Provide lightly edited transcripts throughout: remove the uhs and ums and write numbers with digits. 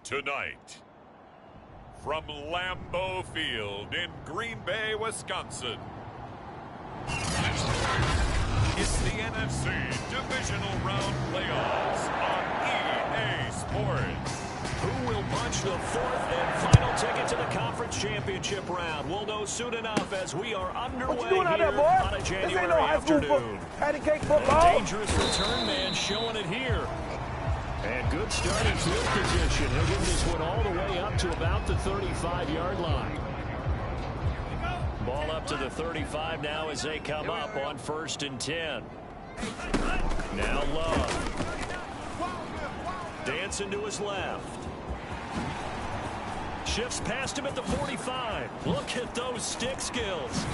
Tonight, from Lambeau Field in Green Bay, Wisconsin, it's the NFC Divisional Round Playoffs on EA Sports. Who will punch the fourth and final ticket to the conference championship round? We'll know soon enough as we are underway here on a January afternoon. Patty cake football. Dangerous return man showing it here. And good starting field position. He'll get this one all the way up to about the 35-yard line. Ball up to the 35 now as they come up on 1st and 10. Now Love. Dancing to his left. Shifts past him at the 45. Look at those stick skills.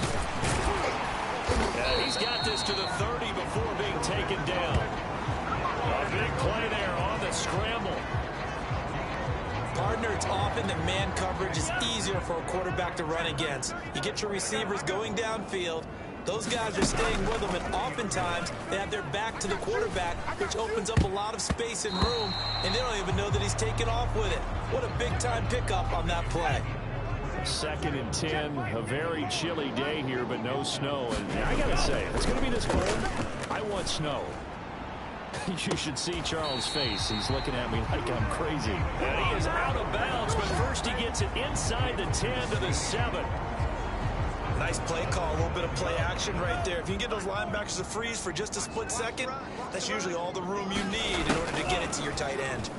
And he's got this to the 30 before being taken down. A big play there on the scramble. Partner, it's often that man coverage is easier for a quarterback to run against. You get your receivers going downfield. Those guys are staying with them, and oftentimes they have their back to the quarterback, which opens up a lot of space and room, and they don't even know that he's taken off with it. What a big-time pickup on that play. 2nd and 10, a very chilly day here, but no snow. And I got to say, if it's going to be this cold, I want snow. You should see Charles' face. He's looking at me like I'm crazy. And he is out of bounds, but first he gets it inside the 10 to the 7. Nice play call, a little bit of play action right there. If you can get those linebackers to freeze for just a split second, that's usually all the room you need in order to get it to your tight end.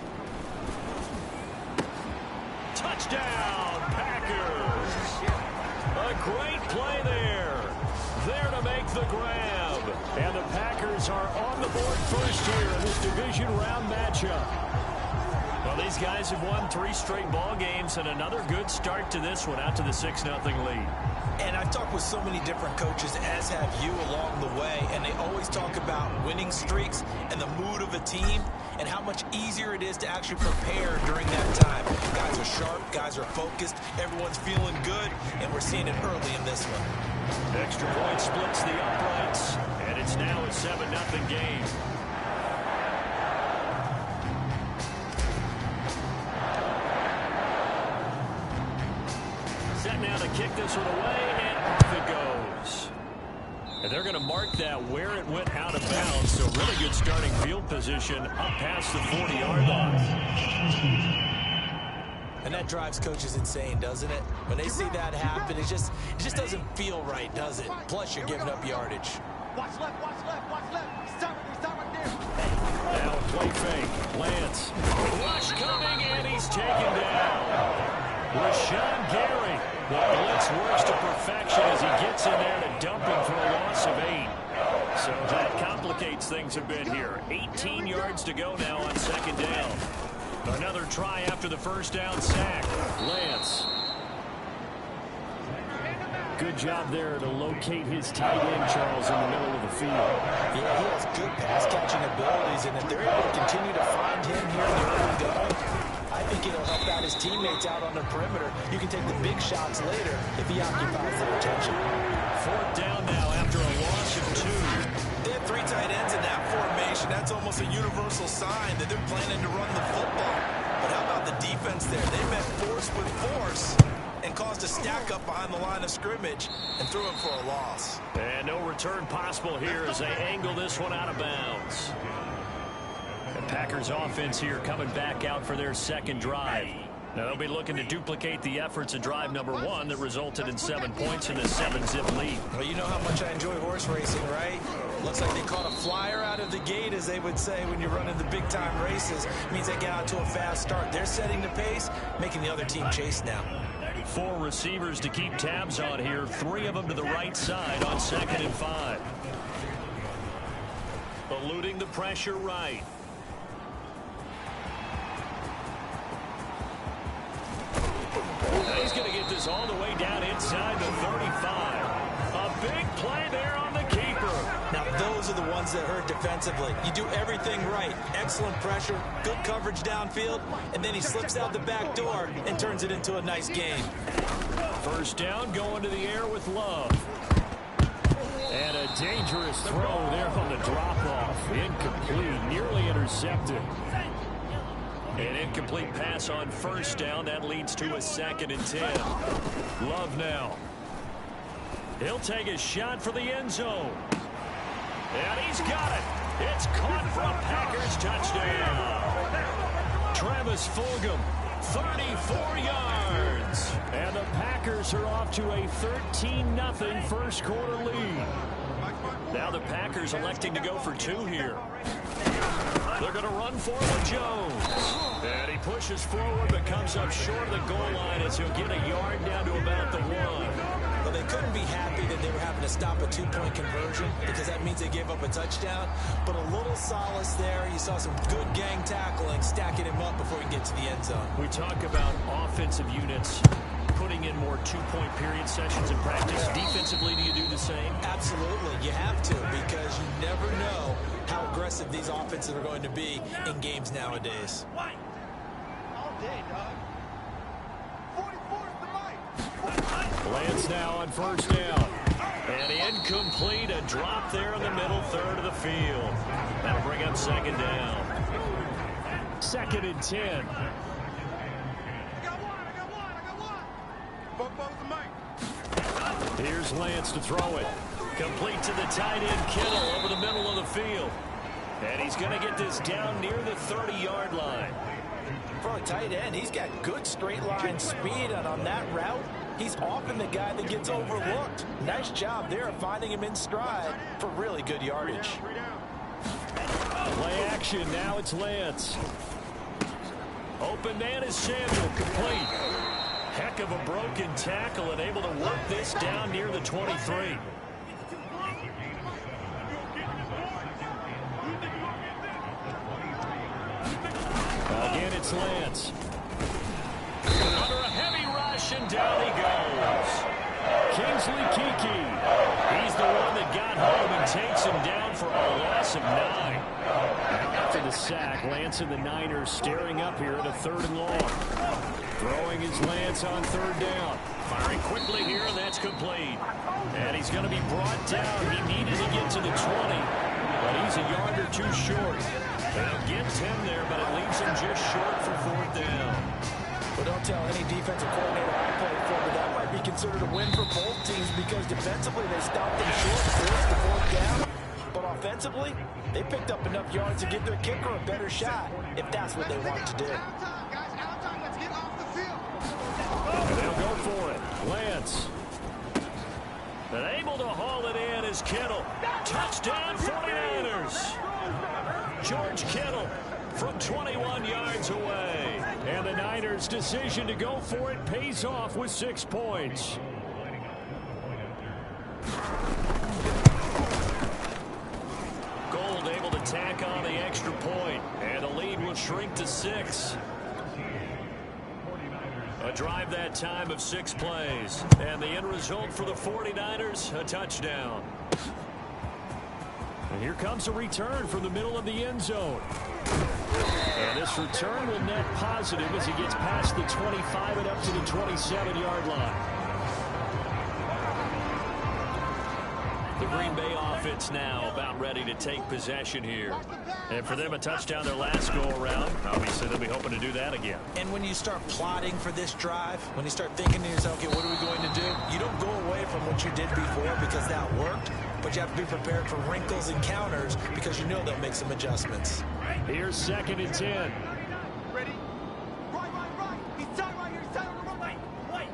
Touchdown, Packers! A great play there. There to make the grab. And the Packers are on the board first here in this division round matchup. Well, these guys have won 3 straight ball games and another good start to this one out to the 6-0 lead. And I've talked with so many different coaches, as have you along the way, and they always talk about winning streaks and the mood of a team and how much easier it is to actually prepare during that time. Guys are sharp, guys are focused, everyone's feeling good, and we're seeing it early in this one. Extra point splits the uprights, and it's now a 7-0 game. Set now to kick this one away, and off it goes. And they're going to mark that where it went out of bounds, so really good starting field position up past the 40-yard line. And that drives coaches insane, doesn't it? When they see that happen, it just doesn't feel right, does it? Plus, you're giving up yardage. Watch left, watch left, watch left. Stop right there. Now play fake. Lance. Rush coming, and he's taken down. Rashawn Gary. The blitz works to perfection as he gets in there to dump him for a loss of 8. So that complicates things a bit here. 18 yards to go now on 2nd down. Another try after the 1st down sack. Lance. Good job there to locate his tight end, Charles, in the middle of the field. Yeah, he has good pass-catching abilities, and if they're able to continue to find him here in the early going, I think it'll help out his teammates out on the perimeter. You can take the big shots later if he occupies their attention. 4th down now after a loss of 2. They have 3 tight ends in that formation. That's almost a universal sign that they're planning to run the football. But how about the defense there? They met force with force and caused a stack up behind the line of scrimmage and threw him for a loss. And no return possible here as they angle this one out of bounds. The Packers offense here coming back out for their 2nd drive. Now they'll be looking to duplicate the efforts of drive number 1 that resulted in 7 points in a 7-zip lead. Well, you know how much I enjoy horse racing, right? Looks like they caught a flyer out of the gate, as they would say when you're running the big-time races. It means they get out to a fast start. They're setting the pace, making the other team chase now. 4 receivers to keep tabs on here. 3 of them to the right side on 2nd and 5. Eluding the pressure right. He's going to get this all the way down inside the 35. A big play there on the keeper. Now, those are the ones that hurt defensively. You do everything right. Excellent pressure, good coverage downfield, and then he slips out the back door and turns it into a nice game. 1st down going to the air with Love. And a dangerous throw there on the drop-off. Incomplete, nearly intercepted. An incomplete pass on first down. That leads to a 2nd and 10. Love now. He'll take a shot for the end zone. And he's got it. It's caught for a Packers touchdown. Travis Fulgham, 34 yards. And the Packers are off to a 13-0 first quarter lead. Now the Packers electing to go for 2 here. They're going to run for it with Jones. And he pushes forward but comes up short of the goal line as he'll get a yard down to about the 1. Well, they couldn't be happy that they were having to stop a 2-point conversion because that means they gave up a touchdown. But a little solace there. You saw some good gang tackling, stacking him up before he gets to the end zone. We talk about offensive units putting in more 2-point period sessions in practice. Defensively, do you do the same? Absolutely. You have to because you never know how aggressive these offenses are going to be in games nowadays. All day, dog. 44's the mic. Lance now on first down. And incomplete. A drop there in the middle third of the field. That'll bring up 2nd down. 2nd and 10. Here's Lance to throw it. Complete to the tight end, Kittle, over the middle of the field. And he's going to get this down near the 30-yard line. For a tight end, he's got good straight line speed, and on that route, he's often the guy that gets overlooked. Nice job there of finding him in stride for really good yardage. Play action, now it's Lance. Open man is Samuel, complete. Heck of a broken tackle and able to work this down near the 23. Again, it's Lance. Under a heavy rush, and down he goes. Kingsley Keke. He's the one that got home and takes him down for a loss of 9. After the sack, Lance and the Niners staring up here at a 3rd and long. Throwing his Lance on 3rd down. Firing quickly here, and that's complete. And he's going to be brought down. He needed to get to the 20, but he's a yard or 2 short. They'll get 10 there, but it leaves him just short for 4th down. Well, don't tell any defensive coordinator I played for, but that might be considered a win for both teams because defensively they stopped them short, forced the 4th down. But offensively, they picked up enough yards to give their kicker a better shot if that's what they want to do. And they'll go for it. Lance. And able to haul it in is Kittle. Touchdown 49ers. George Kittle from 21 yards away. And the Niners' decision to go for it pays off with 6 points. Gold able to tack on the extra point. And the lead will shrink to 6. A drive that time of 6 plays. And the end result for the 49ers, a touchdown. And here comes a return from the middle of the end zone. And this return will net positive as he gets past the 25 and up to the 27-yard line. The Green Bay offense now about ready to take possession here. And for them, a touchdown their last go-around. Obviously, they'll be hoping to do that again. And when you start plotting for this drive, when you start thinking to yourself, okay, what are we going to do? You don't go away from what you did before because that worked, but you have to be prepared for wrinkles and counters because you know they'll make some adjustments. Here's 2nd and 10. Ready? Right. He's tied right here. He's tied on the run. Wait.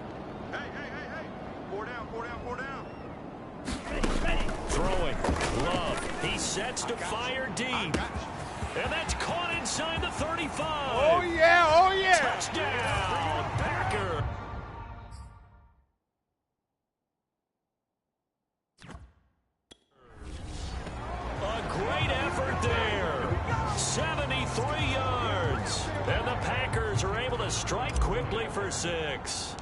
Hey. 4 down. Ready. Throwing. Love. He sets to fire deep. And that's caught inside the 35. Oh, yeah. Touchdown, Packer. A great effort there. 73 yards. And the Packers are able to strike quickly for 6.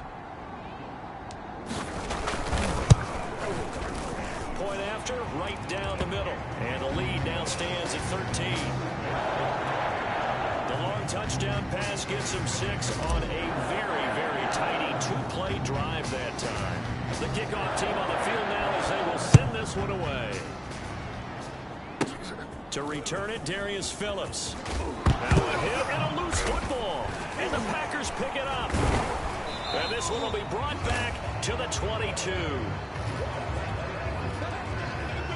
Point after, right down the middle. And the lead now stands at 13. The long touchdown pass gets him 6 on a very, very tidy 2-play drive that time. The kickoff team on the field now as they will send this one away. To return it, Darius Phillips. Now a hit and a loose football. And the Packers pick it up. And this one will be brought back to the 22.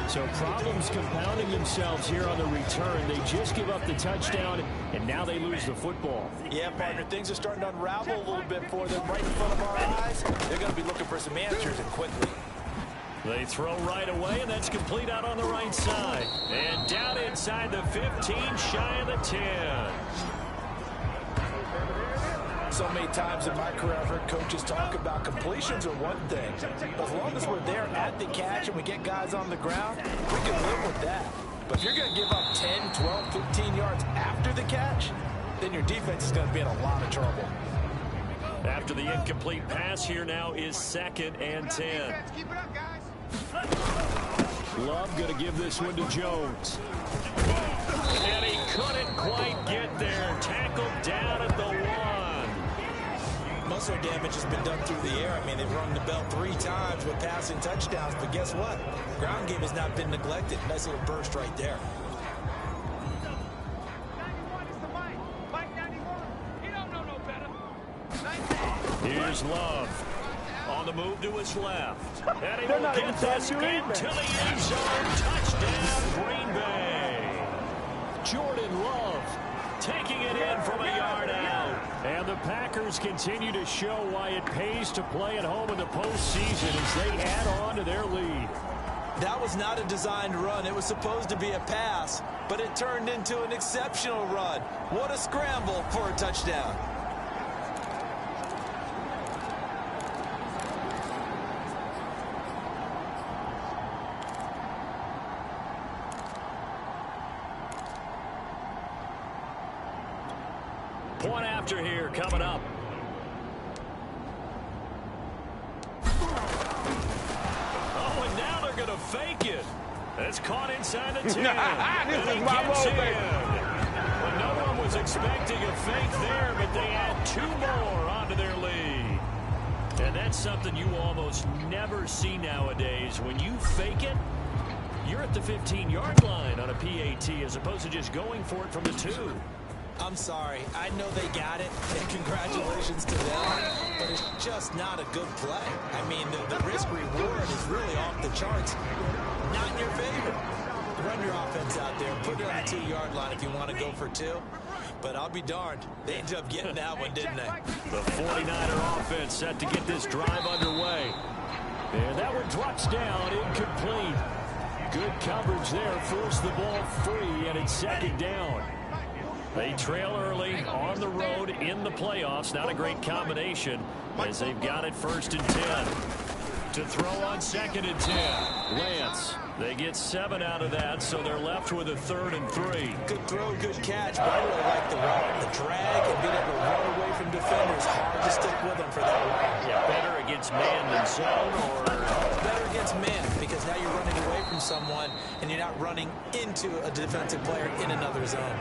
So problems compounding themselves here on the return. They just give up the touchdown, and now they lose the football. Yeah, partner, things are starting to unravel a little bit for them right in front of our eyes. They're going to be looking for some answers, and quickly. They throw right away, and that's complete out on the right side. And down inside the 15, shy of the 10. So many times in my career, I've heard coaches talk about completions are one thing. As long as we're there at the catch and we get guys on the ground, we can live with that. But if you're going to give up 10, 12, 15 yards after the catch, then your defense is going to be in a lot of trouble. After the incomplete pass, here now is 2nd and 10. Keep it up, guys. Love going to give this one to Jones. And he couldn't quite get there. Tackled down at the 1. Most of their damage has been done through the air. I mean, they've rung the bell 3 times with passing touchdowns, but guess what? Ground game has not been neglected. Nice little burst right there. 91 is the Mike. Mike 91. You don't know no better. Here's Love. On the move to his left. And he will get this into the end zone. Touchdown, Green Bay. Jordan Love taking it in from a yard out. And the Packers continue to show why it pays to play at home in the postseason as they add on to their lead. That was not a designed run. It was supposed to be a pass, but it turned into an exceptional run. What a scramble for a touchdown. Point after here coming up. Oh, and now they're going to fake it. It's caught inside the 10. This is my moment. Well, no one was expecting a fake there, but they add 2 more onto their lead. And that's something you almost never see nowadays. When you fake it, you're at the 15-yard line on a PAT as opposed to just going for it from the 2. I'm sorry. I know they got it, and congratulations to them, but it's just not a good play. I mean, the risk-reward is really off the charts. Not in your favor. Run your offense out there. Put it on the 2-yard line if you want to go for 2. But I'll be darned. They ended up getting that one, didn't they? The 49er offense set to get this drive underway. And that one drops down, incomplete. Good coverage there. Forced the ball free, and it's 2nd down. They trail early on the road in the playoffs. Not a great combination as they've got it 1st and 10. To throw on 2nd and 10. Lance. They get 7 out of that, so they're left with a 3rd and 3. Good throw, good catch, but I really like the route. The drag and being able to run away from defenders. Hard to stick with them for that long. Yeah, better against man than zone, or better against man, because now you're running away from someone and you're not running into a defensive player in another zone.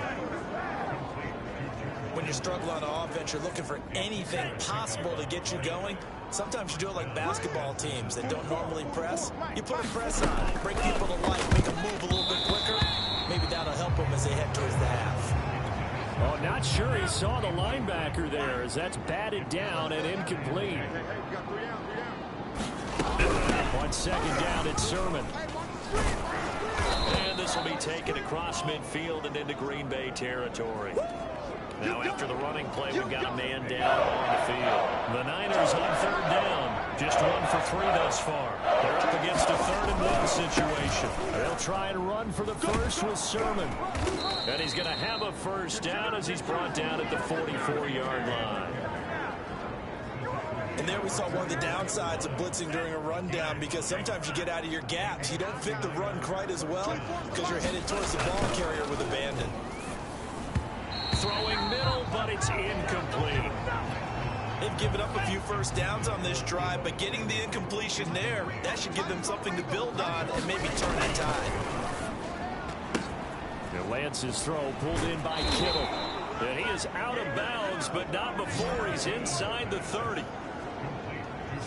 When you struggle on offense, you're looking for anything possible to get you going. Sometimes you do it like basketball teams that don't normally press. You put a press on, bring people to life, make them move a little bit quicker. Maybe that'll help them as they head towards the half. Oh, not sure he saw the linebacker there as that's batted down and incomplete. On 2nd down, it's Sermon. And this will be taken across midfield and into Green Bay territory. Now after the running play, we've got a man down on the field. The Niners on 3rd down. Just 1 for 3 thus far. They're up against a 3rd and 1 situation. They'll try and run for the first with Sermon. And he's going to have a 1st down as he's brought down at the 44-yard line. And there we saw one of the downsides of blitzing during a rundown, because sometimes you get out of your gaps. You don't fit the run quite as well because you're headed towards the ball carrier with abandon. Throwing middle, but it's incomplete. They've given up a few 1st downs on this drive, but getting the incompletion there, that should give them something to build on and maybe turn the tide. Lance's throw pulled in by Kittle. And he is out of bounds, but not before he's inside the 30.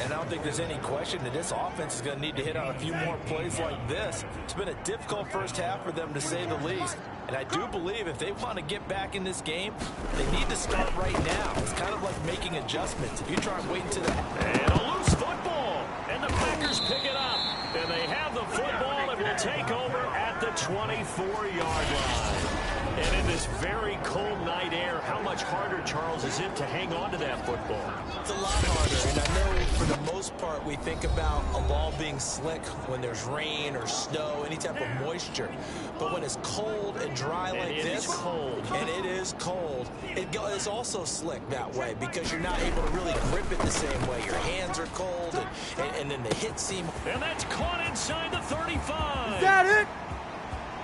And I don't think there's any question that this offense is going to need to hit on a few more plays like this. It's been a difficult first half for them, to say the least. And I do believe if they want to get back in this game, they need to start right now. It's kind of like making adjustments. If you try and wait until the... And a loose football. And the Packers pick it up. And they have the football and will take over at the 24-yard line. And in this very cold night air, how much harder, Charles, is it to hang on to that football? It's a lot harder, and I know for the most part we think about a ball being slick when there's rain or snow, any type of moisture. But when it's cold and dry like this, and it is cold, it's also slick that way because you're not able to really grip it the same way. Your hands are cold, and then the hits seem... And that's caught inside the 35. Is that it?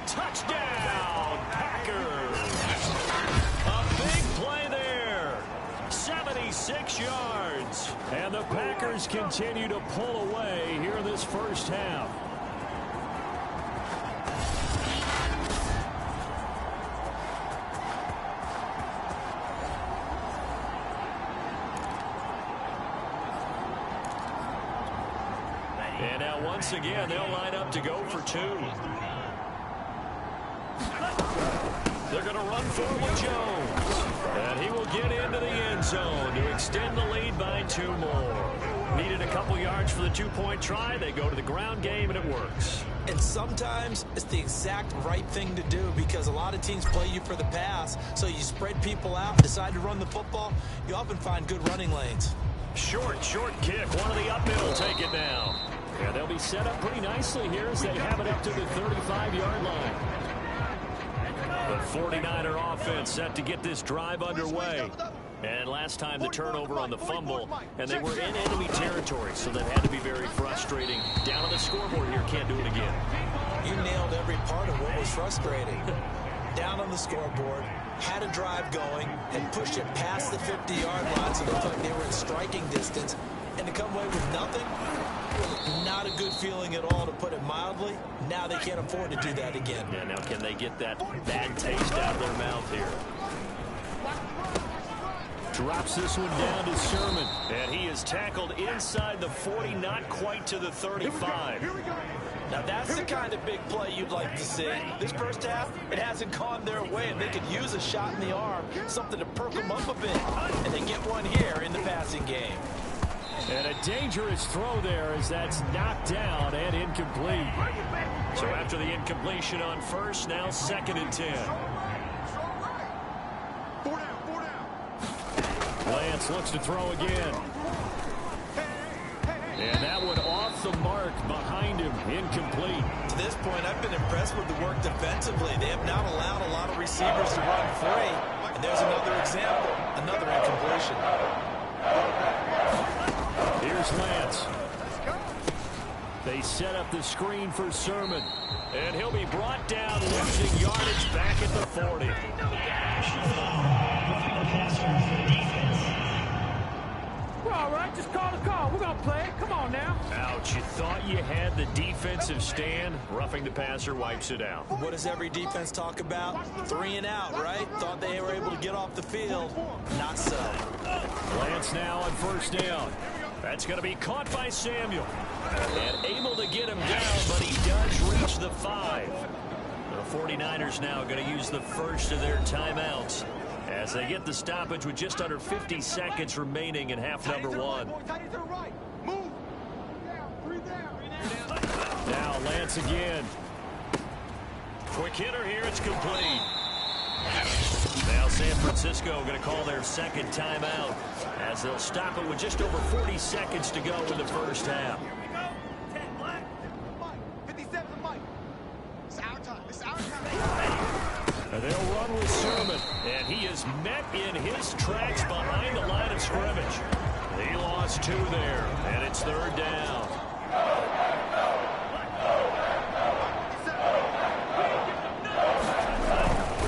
Touchdown, Packers. A big play there. 76 yards. And the Packers continue to pull away here in this first half. And now once again, they'll line up to go for two. They're going to run forward Jones. And he will get into the end zone to extend the lead by 2 more. Needed a couple yards for the 2-point try. They go to the ground game, and it works. And sometimes it's the exact right thing to do because a lot of teams play you for the pass. So you spread people out, decide to run the football. You often find good running lanes. Short kick. One of the up middle take it now. Yeah, they'll be set up pretty nicely here as they have it up to the 35-yard line. The 49er offense set to get this drive underway. And last time the turnover on the fumble, and they were in enemy territory, so that had to be very frustrating. Down on the scoreboard here, can't do it again. You nailed every part of what was frustrating. Down on the scoreboard, had a drive going, and pushed it past the 50-yard line, so it looked like they were in striking distance. And to come away with nothing, not a good feeling at all, to put it mildly. Now they can't afford to do that again. Yeah, now can they get that bad taste out of their mouth here? Drops this one down to Sermon. And he is tackled inside the 40, not quite to the 35. Now that's the kind of big play you'd like to see. This first half, it hasn't gone their way, and they could use a shot in the arm, something to perk them up a bit. And they get one here in the passing game. And a dangerous throw there as that's knocked down and incomplete. So after the incompletion on first, now 2nd and 10. Lance looks to throw again. And that one off the mark behind him, incomplete. To this point, I've been impressed with the work defensively. They have not allowed a lot of receivers to run free. And there's another example, another incompletion. Here's Lance. They set up the screen for Sermon. And he'll be brought down, losing yardage back at the 40. We're all right. Just call the call. We're going to play. Come on now. Ouch. You thought you had the defensive stand. Roughing the passer wipes it out. What does every defense talk about? 3 and out, right? Thought they were able to get off the field. Not so. Lance now on first down. That's going to be caught by Samuel. And able to get him down, but he does reach the 5. The 49ers now going to use the first of their timeouts as they get the stoppage with just under 50 seconds remaining in half number 1. Now Lance again. Quick hitter here, it's complete. Now San Francisco going to call their second timeout as they'll stop it with just over 40 seconds to go in the first half. And they'll run with Sermon, and he is met in his tracks behind the line of scrimmage. He lost 2 there, and it's 3rd down.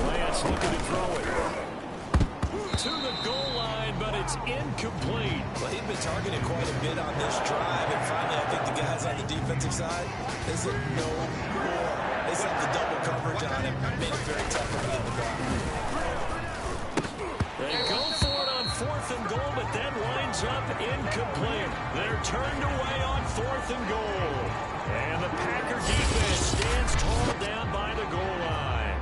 Lance looking to throw it to the goal line, but it's incomplete. Well, he's been targeted quite a bit on this drive, and finally I think the guys on the defensive side, they said no more. They set the double coverage on him, made it very tough for him to get the ball. They go for it on 4th and goal, but that winds up incomplete. They're turned away on 4th and goal. And the Packer defense stands tall down by the goal line.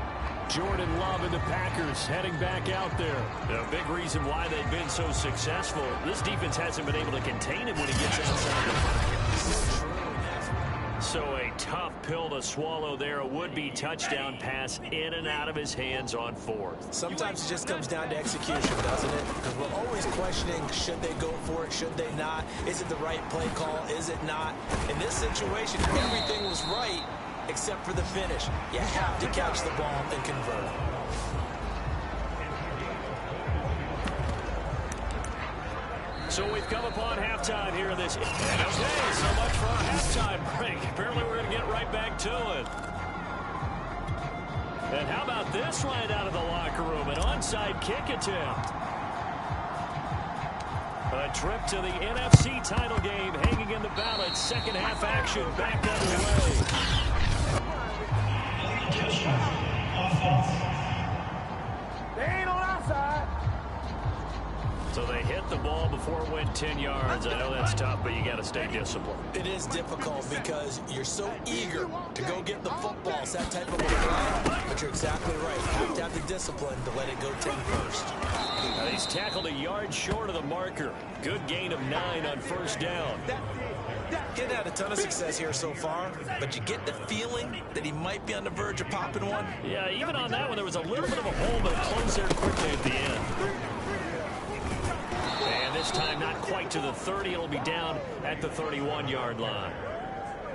Jordan Love and the Packers heading back out there. A big reason why they've been so successful. This defense hasn't been able to contain him when he gets outside the pocket. So a tough pill to swallow there. A would-be touchdown pass in and out of his hands on 4th. Sometimes it just comes down to execution, doesn't it? Because we're always questioning, should they go for it, should they not? Is it the right play call, is it not? In this situation, everything was right except for the finish. You have to catch the ball and convert. So we've come upon halftime here in this. And okay, so much for our halftime break. Apparently we're going to get right back to it. And how about this right out of the locker room? An onside kick attempt. A trip to the NFC title game hanging in the balance. Second half action back underway. They ain't on our side. So they hit the ball before it went 10 yards. I know that's tough, but you got to stay disciplined. It is difficult because you're so eager to go get the football. It's that type of a play, but you're exactly right. You have to have the discipline to let it go 10 first. Now he's tackled a yard short of the marker. Good gain of 9 on first down. Getting had a ton of success here so far, but you get the feeling that he might be on the verge of popping one. Yeah, even on that one, there was a little bit of a hole, but it closed there quickly at the end. And this time, not quite to the 30. It'll be down at the 31-yard line.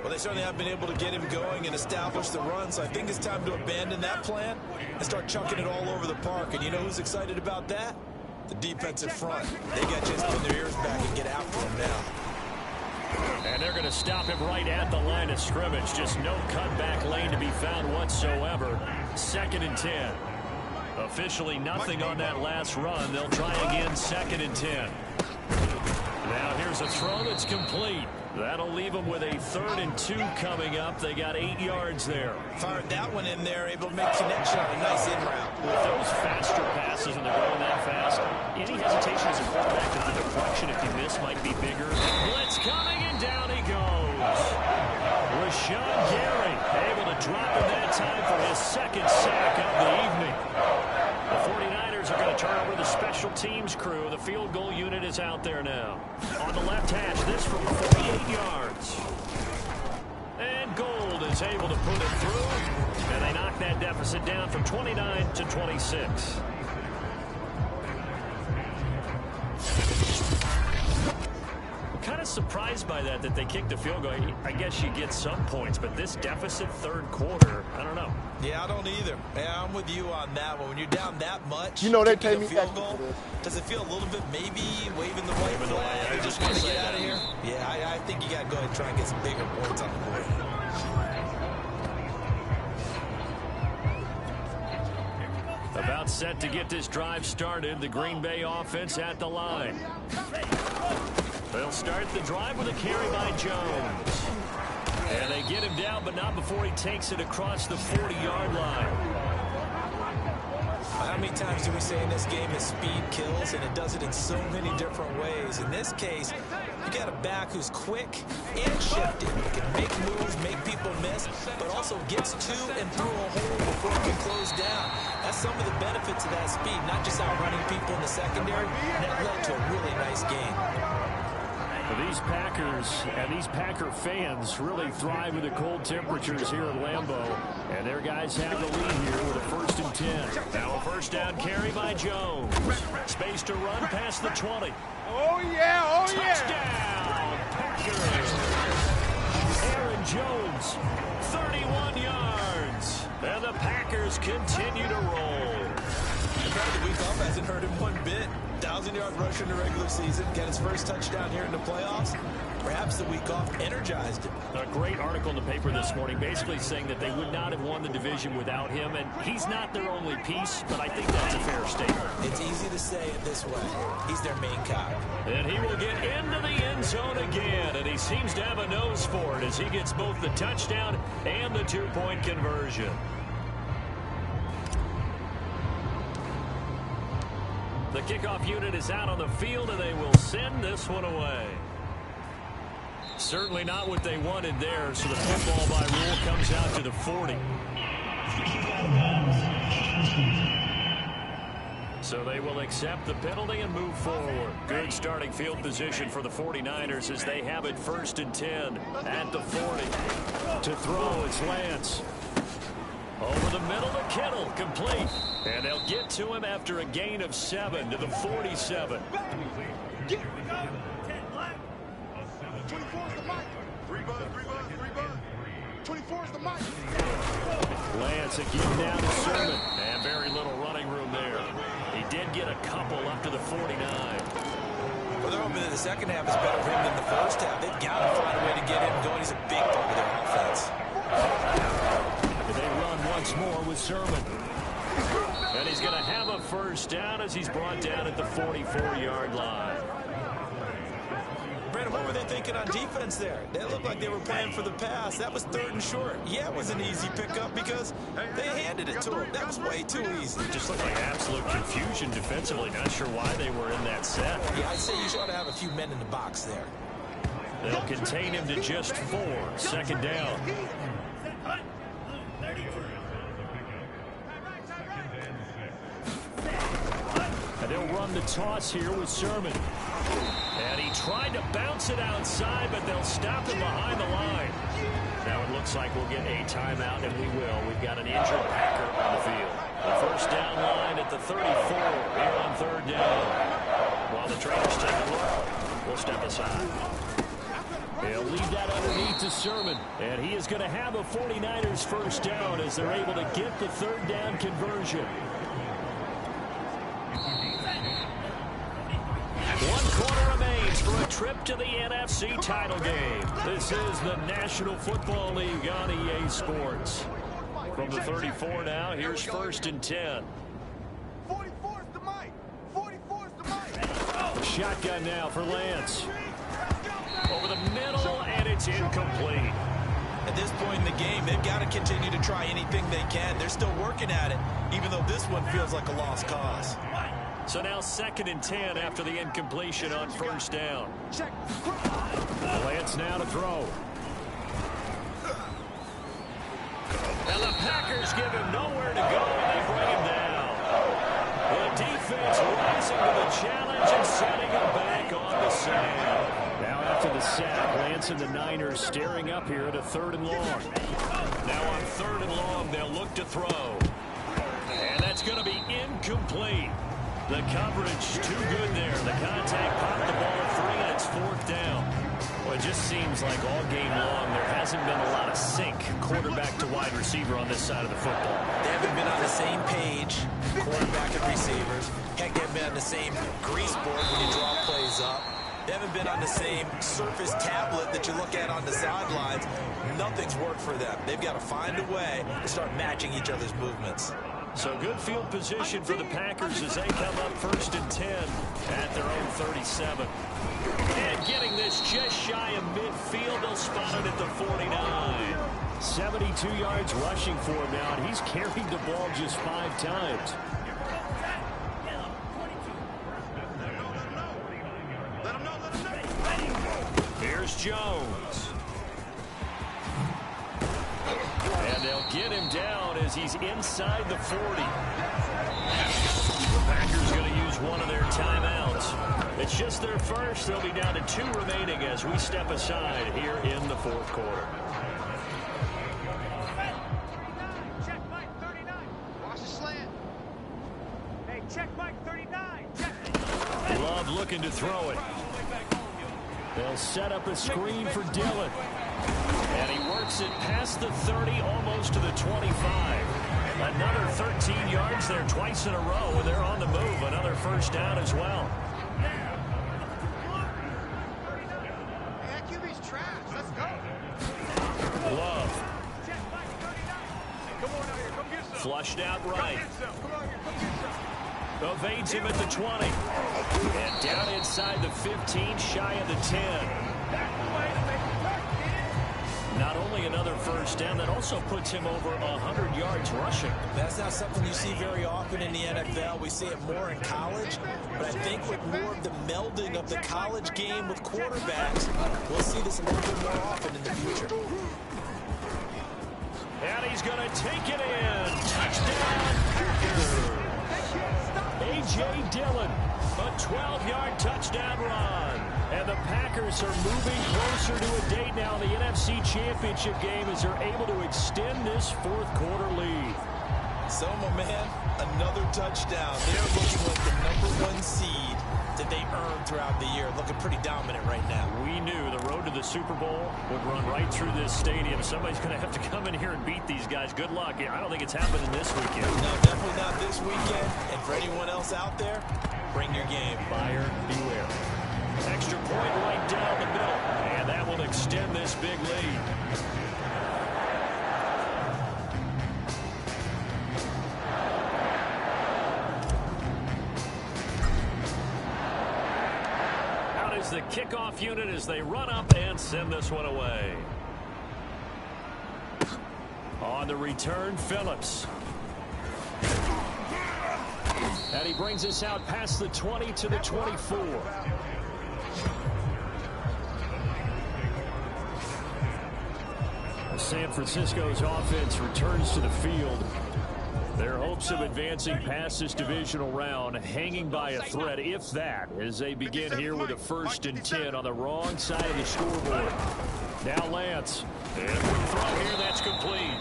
Well, they certainly have been able to get him going and establish the run, so I think it's time to abandon that plan and start chucking it all over the park. And you know who's excited about that? The defensive front. They got to pin their ears back and get after him now. And they're going to stop him right at the line of scrimmage. Just no cutback lane to be found whatsoever. 2nd and 10. Officially nothing on that last run. They'll try again, 2nd and 10. Now here's a throw that's complete. That'll leave them with a 3rd and 2 coming up. They got 8 yards there. Fired that one in there, able to make connection on a nice in route. With those faster passes and they're going that fast, any hesitation as a quarterback that the deflection, if you miss, might be bigger. Blitz coming, and down he goes. Rashawn Gary able to drop him that time for his 2nd sack of the evening. The 49ers are going to turn over the special teams crew. The field goal unit is out there now. On the left hash, this from 48 yards. And Gold is able to put it through. And they knock that deficit down from 29 to 26. Kind of surprised by that they kicked the field goal. I guess you get some points, but this deficit 3rd quarter, I don't know. Yeah, I don't either. Yeah, I'm with you on that one. When you're down that much, you know they take a me field goal, does it feel a little bit maybe waving the white flag? You just want to get out of here? Yeah, I think you got to go ahead and try and get some bigger points on the board. About set to get this drive started. The Green Bay offense at the line. They'll start the drive with a carry by Jones. And they get him down, but not before he takes it across the 40-yard line. How many times do we say in this game that speed kills, and it does it in so many different ways? In this case, you got a back who's quick and shifty. Can make moves, make people miss, but also gets to and through a hole before it can close down. That's some of the benefits of that speed, not just outrunning people in the secondary, and that led to a really nice game. These Packers and these Packer fans really thrive with the cold temperatures here at Lambeau. And their guys have the lead here with a 1st and 10. Now a 1st down carry by Jones. Space to run past the 20. Oh, yeah, oh, yeah. Touchdown, Packers. Aaron Jones, 31 yards. And the Packers continue to roll. The week off hasn't hurt him one bit. 1,000-yard rusher in the regular season. Got his first touchdown here in the playoffs. Perhaps the week off energized him. A great article in the paper this morning basically saying that they would not have won the division without him. And he's not their only piece, but I think that's a fair statement. It's easy to say it this way. He's their main cog. And he will get into the end zone again. And he seems to have a nose for it as he gets both the touchdown and the 2-point conversion. The kickoff unit is out on the field, and they will send this one away. Certainly not what they wanted there, so the football by rule comes out to the 40. So they will accept the penalty and move forward. Good starting field position for the 49ers as they have it 1st and 10 at the 40. To throw, it's Lance. Over the middle to Kittle, complete. And they'll get to him after a gain of 7 to the 47. 24 is the mic. 3 bud. 24 is the mic. Lance again down to Sermon. And very little running room there. He did get a couple up to the 49. Well, they're hoping that the second half is better for him than the first half. They've got to find a way to get him going. He's a big part of their offense. They run once more with Sermon. And he's going to have a first down as he's brought down at the 44-yard line. Brandon, what were they thinking on defense there? They looked like they were playing for the pass. That was 3rd and short. Yeah, it was an easy pickup because they handed it to him. That was way too easy. It just looked like absolute confusion defensively. Not sure why they were in that set. Yeah, I'd say you should have a few men in the box there. They'll contain him to just 4. 2nd down. And they'll run the toss here with Sermon. And he tried to bounce it outside, but they'll stop him behind the line. Now it looks like we'll get a timeout, and we will. We've got an injured Packer on the field. The first down line at the 34 here on 3rd down. While the trainers take a look, we'll step aside. They'll leave that underneath to Sermon, and he is going to have a 49ers first down as they're able to get the 3rd down conversion. 1 quarter remains for a trip to the NFC title game. This is the National Football League on EA Sports. From the 34 now, here's 1st and 10. 44 is the mic. 44 is the mic. Shotgun now for Lance. Over the middle, and it's incomplete. At this point in the game, they've got to continue to try anything they can. They're still working at it, even though this one feels like a lost cause. So now 2nd and 10 after the incompletion on 1st down. Lance now to throw. And the Packers give him nowhere to go, and they bring him down. The defense rising to the challenge and setting him back on the sand. Now after the sack, Lance and the Niners staring up here at a 3rd and long. Now on 3rd and long, they'll look to throw. And that's going to be incomplete. The coverage too good there. The contact popped the ball 3, and it's 4th down. Well, it just seems like all game long there hasn't been a lot of sync quarterback to wide receiver on this side of the football. They haven't been on the same page, quarterback and receivers. Heck, they haven't been on the same grease board when you draw plays up. They haven't been on the same surface tablet that you look at on the sidelines. Nothing's worked for them. They've got to find a way to start matching each other's movements. So good field position for the Packers as they come up 1st and 10 at their own 37. And getting this just shy of midfield, they'll spot it at the 49. 72 yards rushing for him now, and he's carried the ball just 5 times. Here's Jones. And they'll get him down as he's inside the 40. The Packers going to use one of their timeouts. It's just their first. They'll be down to 2 remaining as we step aside here in the 4th quarter. Check Mike 39. Watch the slant. Hey, check Mike 39. Check. Love looking to throw it. They'll set up a screen for Dillon. And he works it past the 30, almost to the 25. Another 13 yards there twice in a row, and they're on the move. Another first down as well. That QB's trash. Let's go. Love. Check Mike 39. Come on out here. Come get some. Flushed out right. Come on here. Come get some. Evades him at the 20. And down inside the 15, shy of the 10. not only another first down, that also puts him over 100 yards rushing. That's not something you see very often in the NFL. We see it more in college, but I think with more of the melding of the college game with quarterbacks, we'll see this a little bit more often in the future. And he's going to take it in. Touchdown, Packers. A.J. Dillon, a 12-yard touchdown run. And the Packers are moving closer to a date now in the NFC Championship game as they're able to extend this fourth-quarter lead. So, my man, another touchdown. They're looking like the #1 seed that they earned throughout the year. Looking pretty dominant right now. We knew the road to the Super Bowl would run right through this stadium. Somebody's going to have to come in here and beat these guys. Good luck. I don't think it's happening this weekend. No, definitely not this weekend. And for anyone else out there, bring your game. Buyer beware. Extra point right down the middle. And that will extend this big lead. Out is the kickoff unit as they run up and send this one away. On the return, Phillips. And he brings us out past the 20 to the 24. San Francisco's offense returns to the field. Their hopes of advancing past this divisional round hanging by a thread, if that, as they begin here with a 1st and 10 on the wrong side of the scoreboard. Now Lance. And a quick throw here, that's complete.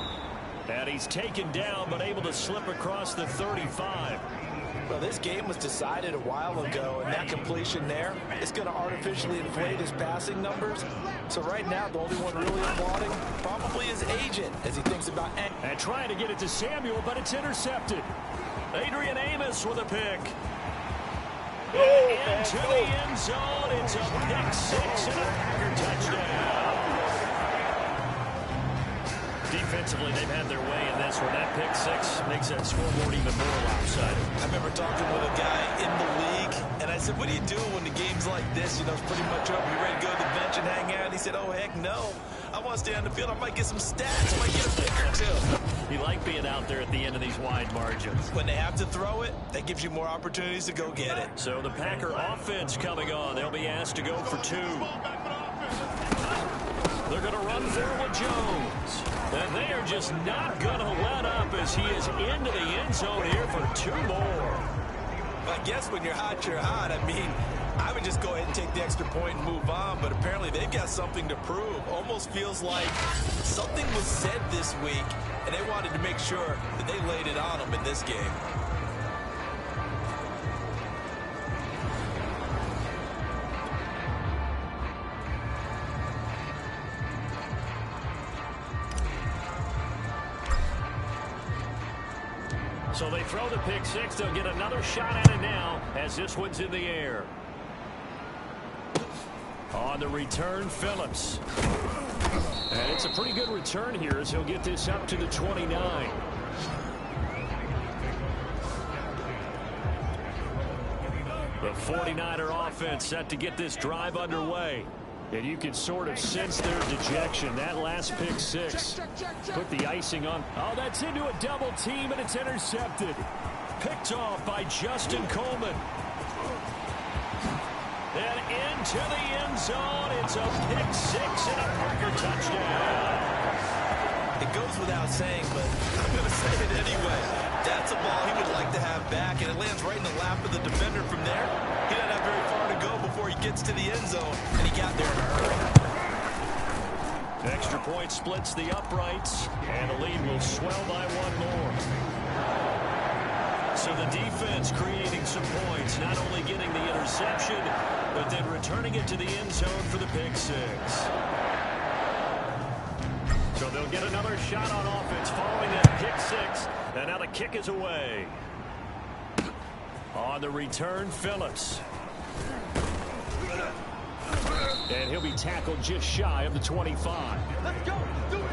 And he's taken down, but able to slip across the 35. Well, this game was decided a while ago, and that completion there is going to artificially inflate his passing numbers. So right now, the only one really applauding probably his agent as he thinks about... And trying to get it to Samuel, but it's intercepted. Adrian Amos with a pick. Into the end zone. It's a pick 6 and a Packer touchdown. Defensively, they've had their way in this one. That pick 6 makes that scoreboard even more lopsided. I remember talking with a guy in the league, and I said, what do you do when the game's like this? You know, it's pretty much over. You ready to go to the bench and hang out? And he said, oh, heck no. I want to stay on the field. I might get some stats. I might get a pick or two. You like being out there at the end of these wide margins. When they have to throw it, that gives you more opportunities to go get it. So the Packer offense coming on. They'll be asked to go for 2. They're going to run forward Jones. And they are just not going to let up as he is into the end zone here for 2 more. I guess when you're hot, you're hot. I mean, I would just go ahead and take the extra point and move on, but apparently they've got something to prove. Almost feels like something was said this week, and they wanted to make sure that they laid it on them in this game. So they throw the pick 6. They'll get another shot at it now as this one's in the air. On the return, Phillips. And it's a pretty good return here as he'll get this up to the 29. The 49er offense set to get this drive underway. And you can sort of sense their dejection. That last pick 6 put the icing on. Oh, that's into a double team, and it's intercepted. Picked off by Justin Coleman. And into the end zone. It's a pick 6 and a Packer touchdown. It goes without saying, but I'm going to say it anyway. That's a ball he would like to have back, and it lands right in the lap of the defender from there. He doesn't have very far to go before he gets to the end zone, and he got there in a hurry. Extra point splits the uprights, and the lead will swell by 1 more. So the defense creating some points, not only getting the interception, but then returning it to the end zone for the pick 6. So they'll get another shot on offense following that pick 6, and now the kick is away. On the return, Phillips. And he'll be tackled just shy of the 25. Let's go. Do it.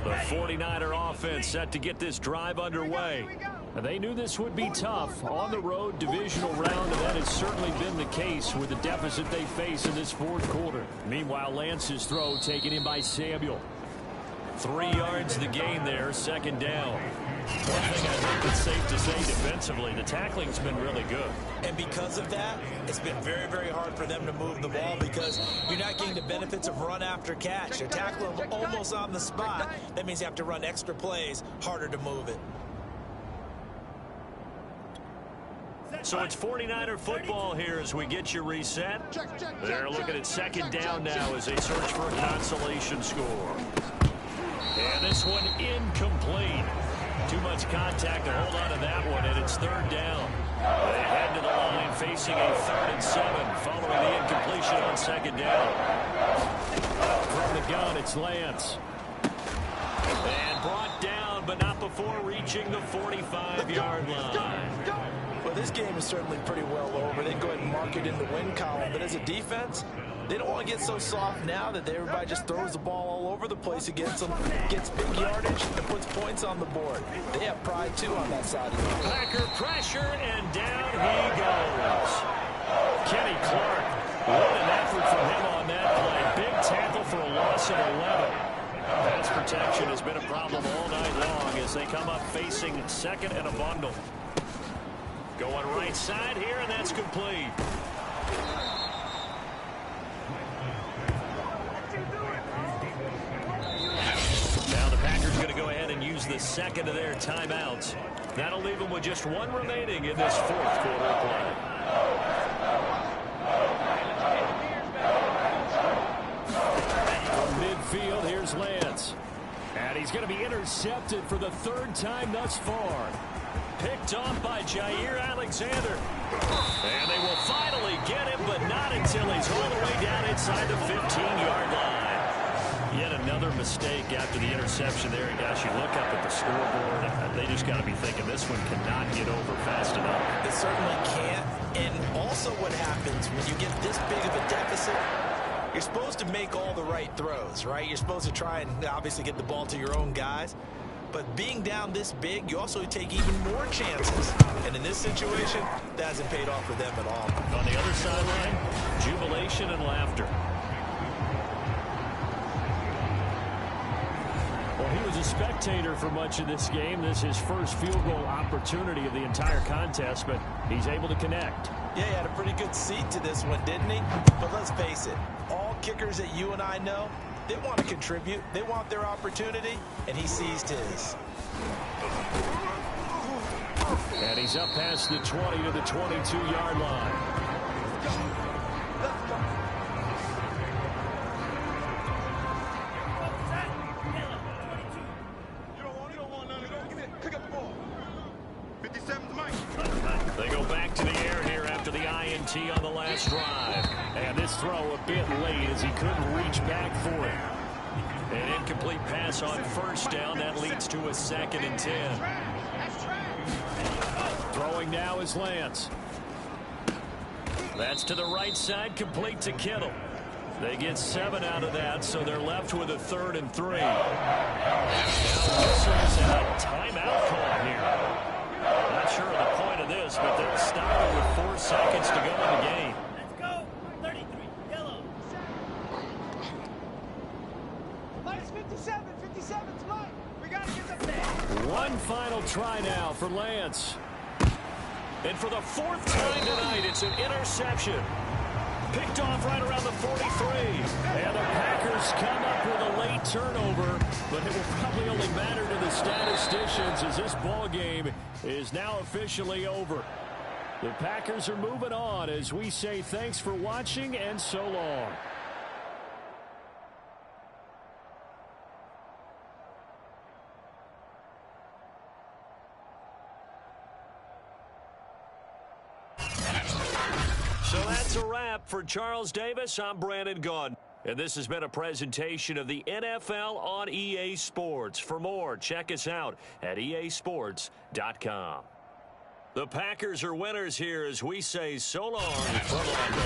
The 49er offense set to get this drive underway. Here we go. They knew this would be tough. On the road, divisional round, and that has certainly been the case with the deficit they face in this fourth quarter. Meanwhile, Lance's throw taken in by Samuel. 3 yards the gain there, second down. One thing I think it's safe to say defensively, the tackling's been really good. And because of that, it's been very, very hard for them to move the ball because you're not getting the benefits of run after catch. They're tackling them almost on the spot. That means you have to run extra plays, harder to move it. So it's 49er football here as we get you reset. They're looking at second down now as they search for a consolation score. And this one incomplete. Too much contact to hold on to that one, and it's third down. They head to the line facing a 3rd and 7 following the incompletion on second down. From the gun, it's Lance. And brought down, but not before reaching the 45-yard line. Well, this game is certainly pretty well over. They go ahead and mark it in the win column. But as a defense, they don't want to get so soft now that everybody just throws the ball all over the place against them, gets big yardage, and puts points on the board. They have pride, too, on that side of the ball. Packer pressure, and down he goes. Kenny Clark, what an effort from him on that play. Big tackle for a loss of 11. Pass protection has been a problem all night long as they come up facing second and a bundle. Going right side here, and that's complete. Now the Packers going to go ahead and use the second of their timeouts. That'll leave them with just one remaining in this fourth quarter of play. From midfield, here's Lance. And he's going to be intercepted for the 3rd time thus far. Picked off by Jair Alexander. And they will finally get him, but not until he's all the way down inside the 15-yard line. Yet another mistake after the interception there. And gosh, you look up at the scoreboard, they just got to be thinking this one cannot get over fast enough. It certainly can't. And also what happens when you get this big of a deficit, you're supposed to make all the right throws, right? You're supposed to try and obviously get the ball to your own guys. But being down this big, you also take even more chances. And in this situation, that hasn't paid off for them at all. On the other sideline, jubilation and laughter. Well, he was a spectator for much of this game. This is his first field goal opportunity of the entire contest, but he's able to connect. Yeah, he had a pretty good seat to this one, didn't he? But let's face it, all kickers that you and I know, they want to contribute. They want their opportunity, and he seized his. And he's up past the 20 to the 22-yard line. They go back to the air here after the INT on the last drive. And this throw a bit late as he couldn't reach back for it. An incomplete pass on first down. That leads to a 2nd and 10. Throwing now is Lance. That's to the right side, complete to Kittle. They get 7 out of that, so they're left with a 3rd and 3. Now Wilson's in a timeout call here. Not sure of the point of this, but they'll stop it with 4 seconds to go in the game. Let's go. 33, yellow. Minus 57, 57's mine. We got to get them there. One final try now for Lance. And for the 4th time tonight, it's an interception. Picked off right around the 43. And the Packers come up with a late turnover, but it will probably only matter to the statisticians as this ball game is now officially over. The Packers are moving on as we say thanks for watching and so long. So that's a wrap for Charles Davis. I'm Brandon Gunn. And this has been a presentation of the NFL on EA Sports. For more, check us out at easports.com. The Packers are winners here as we say so long from Orlando.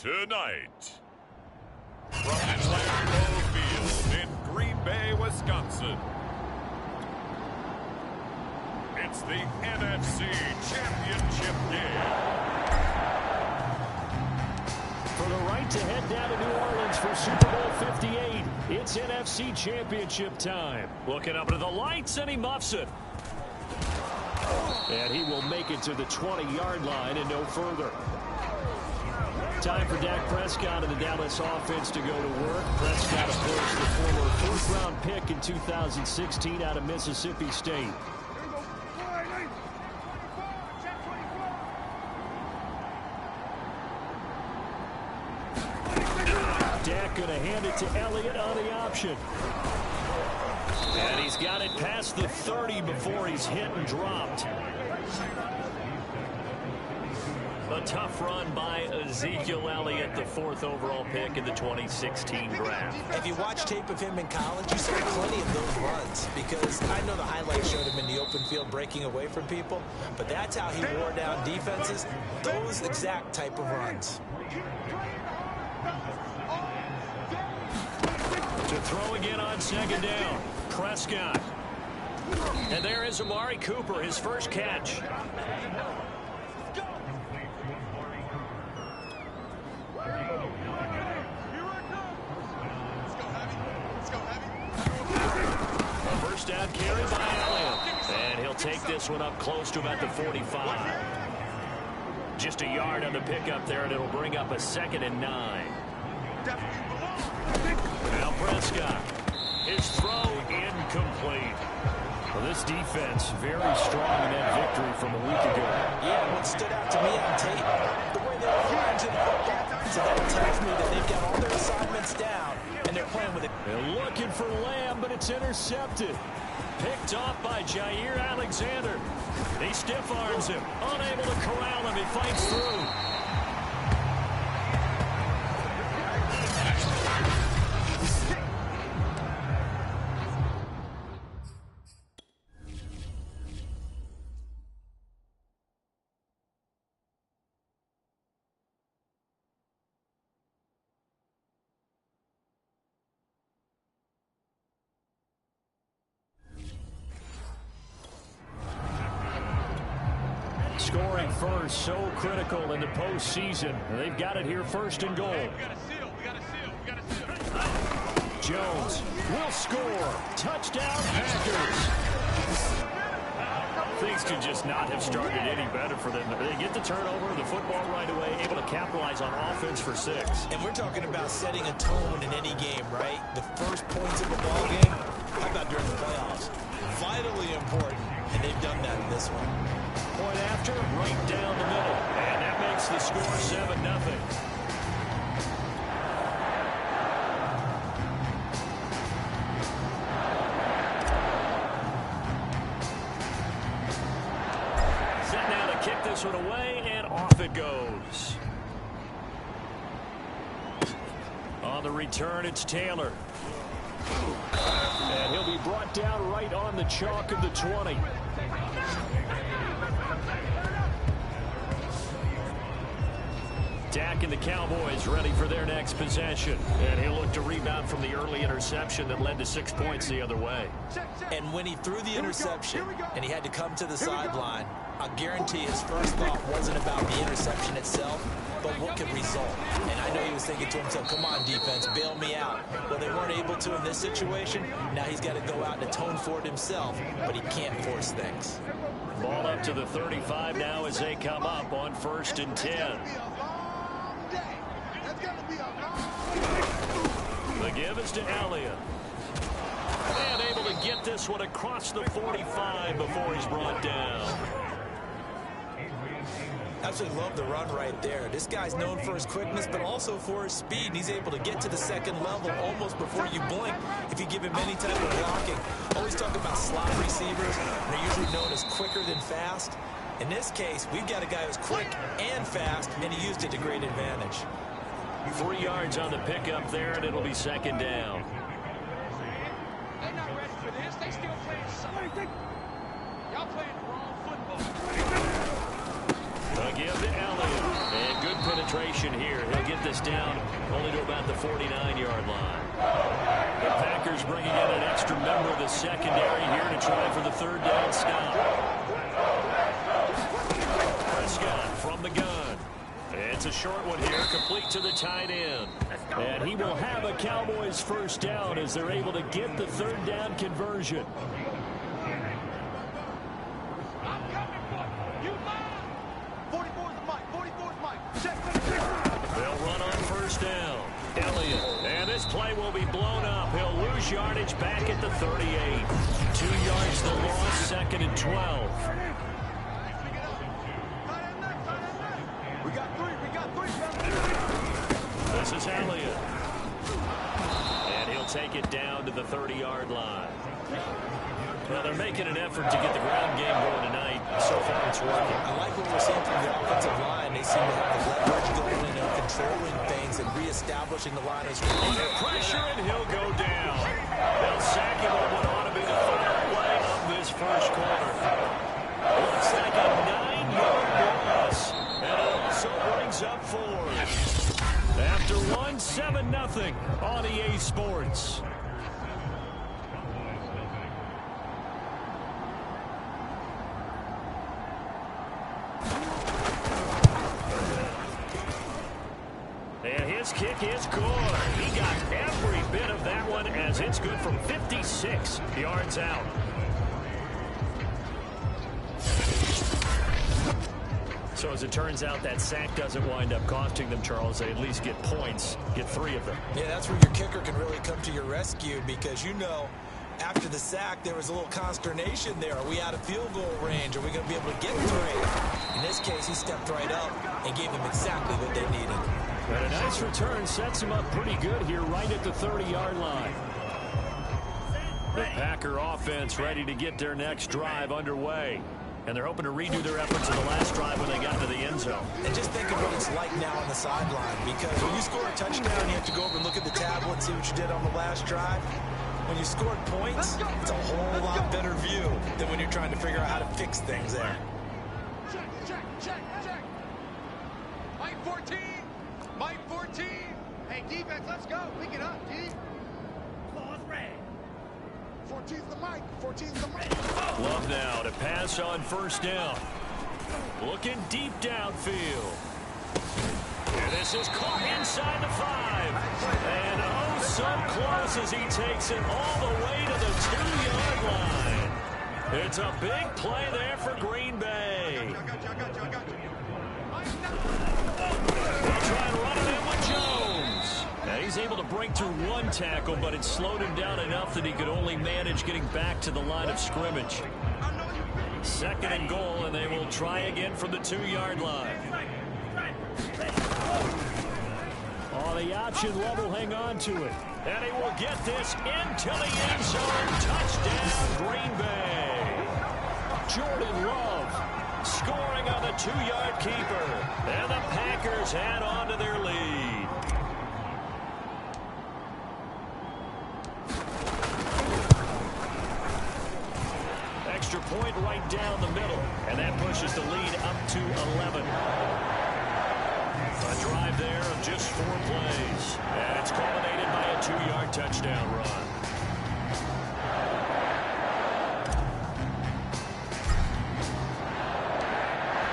Tonight, from Lambeau Field in Green Bay, Wisconsin, it's the NFC Championship game. For the right to head down to New Orleans for Super Bowl 58, it's NFC Championship time. Looking up into the lights, and he muffs it. And he will make it to the 20-yard line and no further. Time for Dak Prescott and the Dallas offense to go to work. Prescott, of course, the former first-round pick in 2016 out of Mississippi State. Dak going to hand it to Elliott on the option. And he's got it past the 30 before he's hit and dropped. A tough run by Ezekiel Elliott, the 4th overall pick in the 2016 draft. If you watch tape of him in college, you saw plenty of those runs, because I know the highlights showed him in the open field breaking away from people, but that's how he wore down defenses, those exact type of runs. To throw again on 2nd down, Prescott. And there is Amari Cooper, his first catch. A first down carry by Elliott. And he'll take this one up close to about the 45. Just a yard on the pickup there, and it'll bring up a 2nd and 9. Now Prescott. His throw incomplete. Well, this defense very strong in that victory from a week ago. Yeah, what stood out to me on tape, the way they were managing the football. So that tells me that they've got all their assignments down, and they're playing with it. They're looking for Lamb, but it's intercepted. Picked off by Jair Alexander. He stiff arms him. Unable to corral him. He fights through. Scoring first, so critical in the postseason. They've got it here, 1st and goal. Jones will score. Touchdown, Packers. Things could just not have started any better for them. They get the turnover, the football right away, able to capitalize on offense for 6. And we're talking about setting a tone in any game, right? The first points of a ball game, how about during the playoffs? Vitally important, and they've done that in this one. Point after, right down the middle. And that makes the score 7-0. Set now to kick this one away, and off it goes. On the return, it's Taylor. And he'll be brought down right on the chalk of the 20. Dak and the Cowboys ready for their next possession. And he'll look to rebound from the early interception that led to 6 points the other way. And when he threw the interception and he had to come to the sideline, I guarantee his first thought wasn't about the interception itself, but what could result. And I know he was thinking to himself, come on, defense, bail me out. Well, they weren't able to in this situation. Now he's got to go out and atone for it himself, but he can't force things. Ball up to the 35 now as they come up on 1st and 10. The give is to Elliott. And able to get this one across the 45 before he's brought down. Absolutely love the run right there. This guy's known for his quickness, but also for his speed. And he's able to get to the 2nd level almost before you blink if you give him any type of blocking. Always talk about slot receivers. They're usually known as quicker than fast. In this case, we've got a guy who's quick and fast, and he used it to great advantage. 3 yards on the pickup there, and it'll be 2nd down. They're not ready for this. They still playing something. Y'all playing the wrong football. A give to Elliott. And good penetration here. He'll get this down only to about the 49-yard line. The Packers bringing in an extra member of the secondary here to try for the third down stop. Prescott from the gun. It's a short one here, complete to the tight end. And he will have a Cowboys first down as they're able to get the third down conversion. I'm coming for you. You lie. 44's Mike. 44's Mike. Check. They'll run on first down. Elliott. And this play will be blown up. He'll lose yardage back at the 38. 2 yards the loss, second and 12. We got three. This is Elliott. And he'll take it down to the 30-yard line. Well, they're making an effort to get the ground game going tonight. So far, it's working. I like what we're seeing from the offensive line. They seem to have the leverage going in and controlling things and reestablishing the line of scrimmage. Under pressure, and he'll go down. They'll sack him on what ought to be the final play of this first quarter. Looks like a 9-yard loss. And it also brings up fours. After one, 7-0 on EA Sports. And his kick is good. He got every bit of that one as it's good from 56 yards out. So as it turns out, that sack doesn't wind up costing them, Charles. They at least get points, get 3 of them. Yeah, that's where your kicker can really come to your rescue because, you know, after the sack, there was a little consternation there. Are we out of field goal range? Are we going to be able to get 3? In this case, he stepped right up and gave them exactly what they needed. And a nice return sets him up pretty good here right at the 30-yard line. The Packer offense ready to get their next drive underway. And they're hoping to redo their efforts in the last drive when they got to the end zone. And just think of what it's like now on the sideline, because when you score a touchdown, you have to go over and look at the tablet and see what you did on the last drive. When you scored points, it's a whole lot better view than when you're trying to figure out how to fix things there. Check. Mike 14. Mike 14. Hey, defense, let's go. Pick it up, D. Claws red. 14's the Mike. 14's the Mike. Love now to pass on first down. Looking deep downfield. And this is caught inside the 5. And oh, so close as he takes it all the way to the 2-yard line. It's a big play there for Green Bay. I got you. They'll try and run it in with Jones. Now he's able to break through 1 tackle, but it slowed him down enough that he could only manage getting back to the line of scrimmage. Second and goal, and they will try again from the 2-yard line. Oh, the option level, hang on to it. And he will get this into the end zone. Touchdown, Green Bay. Jordan Love scoring on the 2-yard keeper. And the Packers add on to their lead. Extra point right down the middle. And that pushes the lead up to 11. A drive there of just 4 plays. And it's culminated by a 2-yard touchdown run.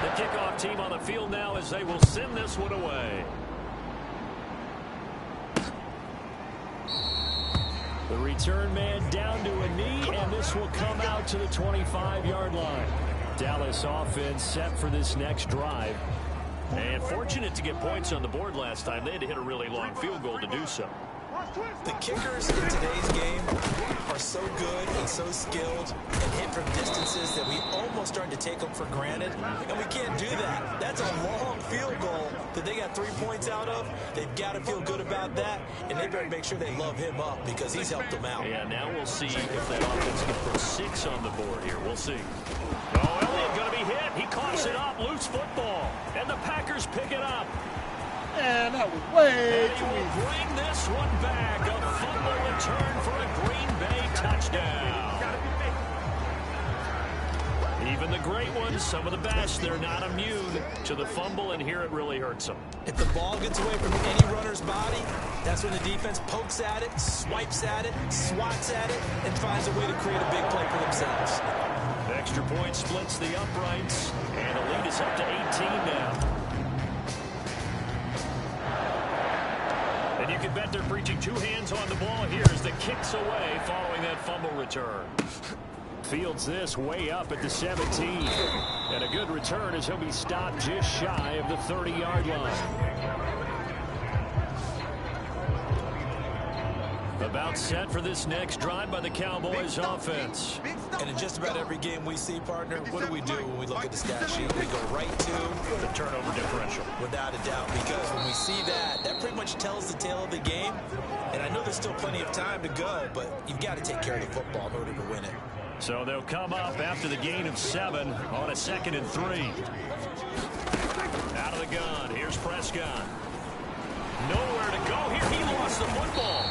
The kickoff team on the field now as they will send this one away. The return man down to a knee, and this will come out to the 25-yard line. Dallas offense set for this next drive. And fortunate to get points on the board last time. They had to hit a really long field goal to do so. The kickers in today's game are so good and so skilled and hit from distances that we almost start to take them for granted, and we can't do that. That's a long field goal that they got 3 points out of. They've got to feel good about that, and they better make sure they love him up because he's helped them out. Yeah, now we'll see if that offense can put 6 on the board here. We'll see. Oh, Elliott going to be hit. He coughs it up. Loose football. And the Packers pick it up. Man, that was way And he too will easy. bring this one back. A fumble return for a Green Bay touchdown. The Even the great ones, some of the best, they're not immune to the fumble, and here it really hurts them. If the ball gets away from any runner's body, that's when the defense pokes at it, swipes at it, swats at it, and finds a way to create a big play for themselves. The extra point splits the uprights, and the lead is up to 18 now. And you can bet they're preaching two hands on the ball here as the kick's away following that fumble return. Fields this way up at the 17. And a good return as he'll be stopped just shy of the 30-yard line. About set for this next drive by the Cowboys offense. And in just about every game we see, partner, what do when we look at the stat sheet? We go right to the turnover differential. Without a doubt, because when we see that, that pretty much tells the tale of the game. And I know there's still plenty of time to go, but you've got to take care of the football in order to win it. So they'll come up after the gain of 7 on a 2nd and 3. Out of the gun. Here's Prescott. Nowhere to go here. He lost the football.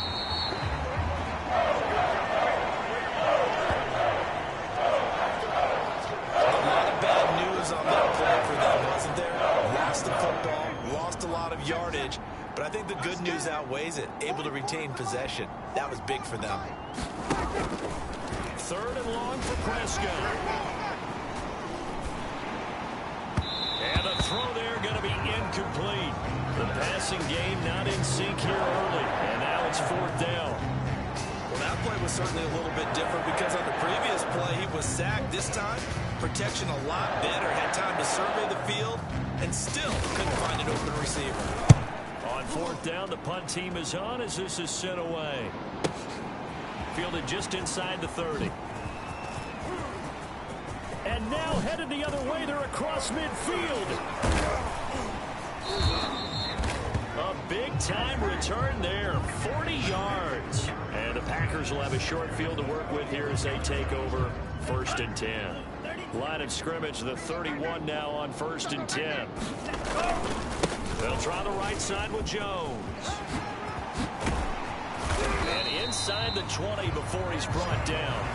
A lot of bad news on that play for them, wasn't there? Lost the football, lost a lot of yardage, but I think the good news outweighs it. Able to retain possession. That was big for them. 3rd and long for Prescott. And a throw there going to be incomplete. The passing game not in sync here early, and now it's 4th down. Well, that play was certainly a little bit different because on the previous play, he was sacked. This time, protection a lot better. Had time to survey the field and still couldn't find an open receiver. On 4th down, the punt team is on as this is sent away. Fielded just inside the 30. And now headed the other way. They're across midfield. A big-time return there. 40 yards. And the Packers will have a short field to work with here as they take over 1st and 10. Line of scrimmage, the 31 now on 1st and 10. They'll try the right side with Jones. And inside the 20 before he's brought down.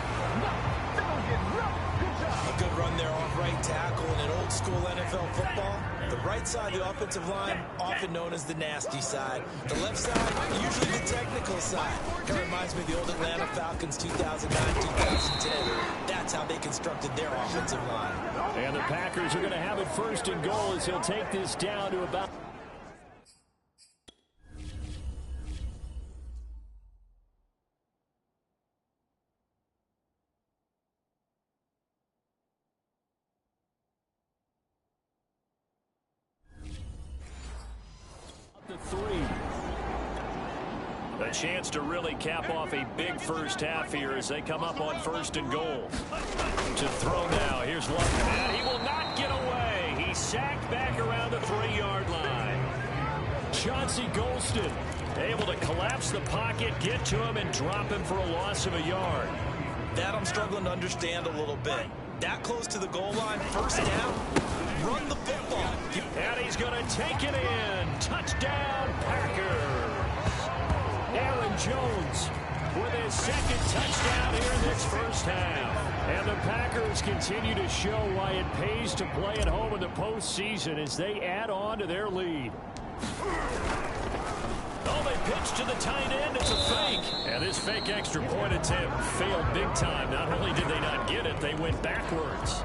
A good run there off right tackle in an old-school NFL football. The right side of the offensive line, often known as the nasty side. The left side, usually the technical side. Kind of reminds me of the old Atlanta Falcons 2009-2010. That's how they constructed their offensive line. And the Packers are going to have it 1st and goal as he'll take this down to about... the 3. A chance to really cap off a big first half here as they come up on 1st and goal. To throw now. Here's Luck. And he will not get away. He's sacked back around the 3-yard line. Chauncey Golston able to collapse the pocket, get to him, and drop him for a loss of a yard. That I'm struggling to understand a little bit. That close to the goal line, 1st down, run the football. And he's going to take it in. Touchdown, Packers. Aaron Jones with his 2nd touchdown here in this first half. And the Packers continue to show why it pays to play at home in the postseason as they add on to their lead. Oh, they pitch to the tight end. It's a fake. And this fake extra point attempt failed big time. Not only did they not get it, they went backwards.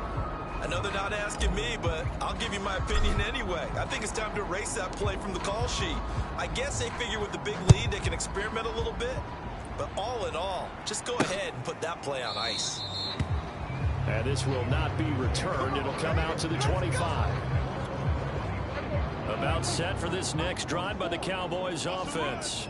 I know they're not asking me, but I'll give you my opinion anyway. I think it's time to erase that play from the call sheet. I guess they figure with the big lead, they can experiment a little bit. But all in all, just go ahead and put that play on ice. And this will not be returned. It'll come out to the 25. About set for this next drive by the Cowboys offense.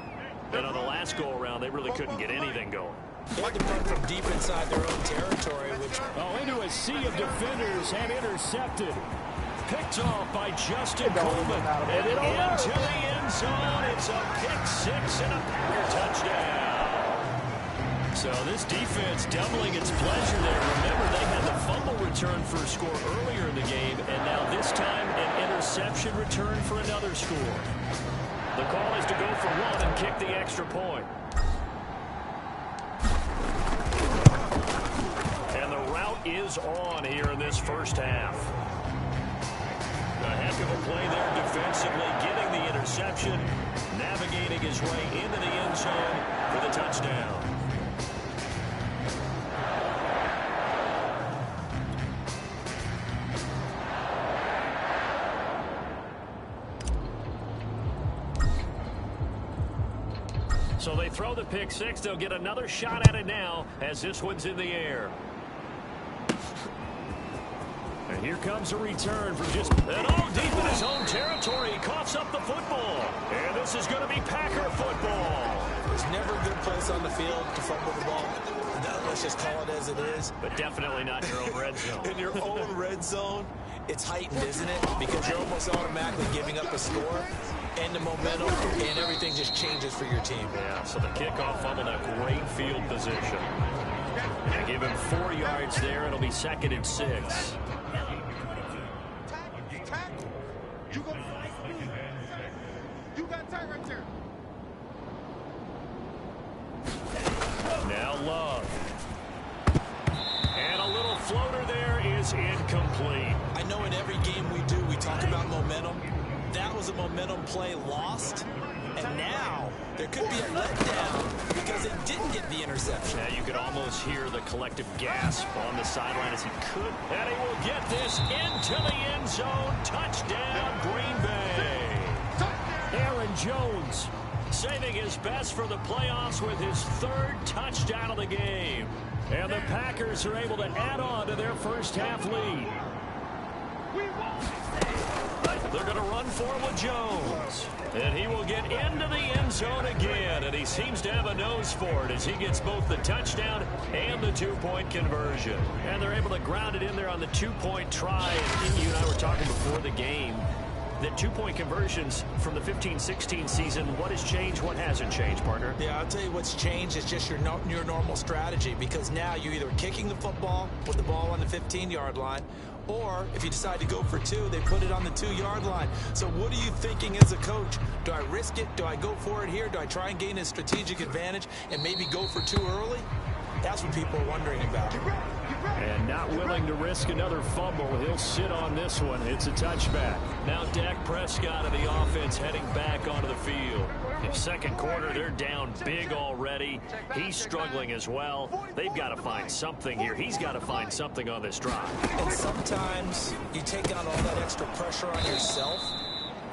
And on the last go-around, they really couldn't get anything going. They had to run from deep inside their own territory, which... Oh, into a sea of defenders and intercepted. Picked off by Justin Coleman. And into the end zone. It's a pick-6 and a Packer touchdown. So this defense doubling its pleasure there. Remember, they had the fumble return for a score earlier in the game, and now this time an interception return for another score. The call is to go for 1 and kick the extra point. And the route is on here in this first half. A heck of a play there defensively, getting the interception, navigating his way into the end zone for the touchdown. So they throw the pick six. They'll get another shot at it now as this one's in the air. And here comes a return from just deep in his own territory. He coughs up the football. And this is going to be Packer football. There's never a good place on the field to fumble the ball. No, let's just call it as it is. But definitely not in your own red zone. In your own red zone, it's heightened, isn't it? Because you're almost automatically giving up a score and the momentum, and everything just changes for your team. Yeah, so the kickoff fumbled a great field position. And give him 4 yards there. It'll be 2nd and 6. You go fly speed. You got time right there. Now Love. And a little floater there is incomplete. I know in every game we do, we talk about momentum. That was a momentum play lost. And now there could be a letdown because it didn't get the interception. Now you could almost hear the collective gasp on the sideline as he could. And he will get this into the end zone. Touchdown, Green Bay. Aaron Jones saving his best for the playoffs with his 3rd touchdown of the game. And the Packers are able to add on to their first half lead. They're going to run for it with Jones. And he will get into the end zone again. And he seems to have a nose for it as he gets both the touchdown and the 2-point conversion. And they're able to ground it in there on the 2-point try. And you and I were talking before the game that 2-point conversions from the 15-16 season, what has changed, what hasn't changed, partner? Yeah, I'll tell you what's changed is just your normal strategy, because now you're either kicking the football with the ball on the 15-yard line, or if you decide to go for 2, they put it on the 2-yard line. So what are you thinking as a coach? Do I risk it? Do I go for it here? Do I try and gain a strategic advantage and maybe go for 2 early? That's what people are wondering about. And not willing to risk another fumble. He'll sit on this one. It's a touchback. Now Dak Prescott of the offense heading back onto the field. In second quarter, they're down big already. He's struggling as well. They've got to find something here. He's got to find something on this drive. And sometimes you take on all that extra pressure on yourself,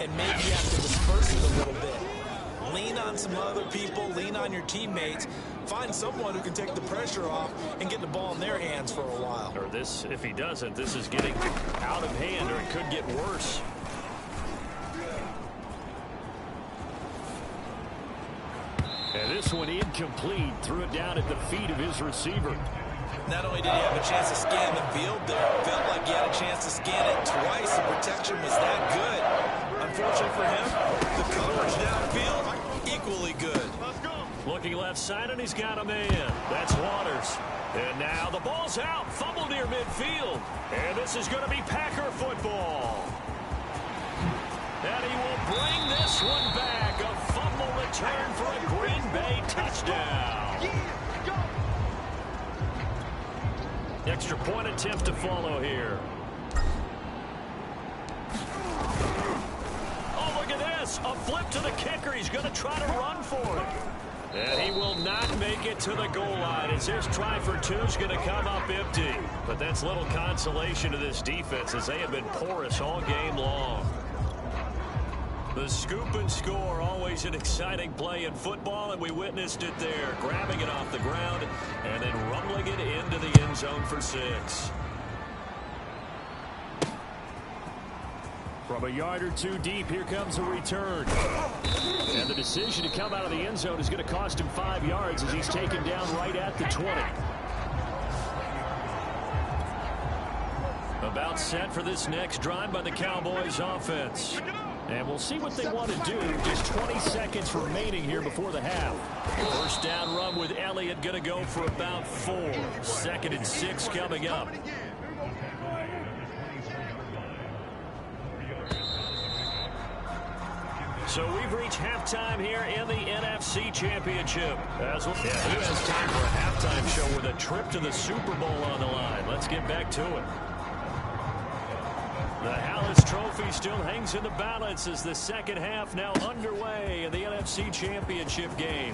and maybe you have to disperse it a little bit. Lean on some other people, lean on your teammates, find someone who can take the pressure off and get the ball in their hands for a while. Or this, if he doesn't, this is getting out of hand, or it could get worse. And this one incomplete, threw it down at the feet of his receiver. Not only did he have a chance to scan the field there, it felt like he had a chance to scan it twice. The protection was that good. Unfortunately for him, the coverage downfield, equally good. Looking left side, and he's got a man. That's Waters. And now the ball's out. Fumble near midfield. And this is going to be Packer football. And he will bring this one back. A fumble return for a Green Bay touchdown. Extra point attempt to follow here. Oh, look at this. A flip to the kicker. He's going to try to run for it. And he will not make it to the goal line as his try for 2 is going to come up empty. But that's little consolation to this defense as they have been porous all game long. The scoop and score, always an exciting play in football, and we witnessed it there, grabbing it off the ground and then rumbling it into the end zone for 6. From a yard or 2 deep, here comes a return. And the decision to come out of the end zone is going to cost him 5 yards as he's taken down right at the 20. About set for this next drive by the Cowboys offense. And we'll see what they want to do. Just 20 seconds remaining here before the half. First down run with Elliott going to go for about 4. 2nd and 6 coming up. So we've reached halftime here in the NFC Championship. Who has time for a halftime show with a trip to the Super Bowl on the line? Let's get back to it. The Hallis Trophy still hangs in the balance as the second half now underway in the NFC Championship game.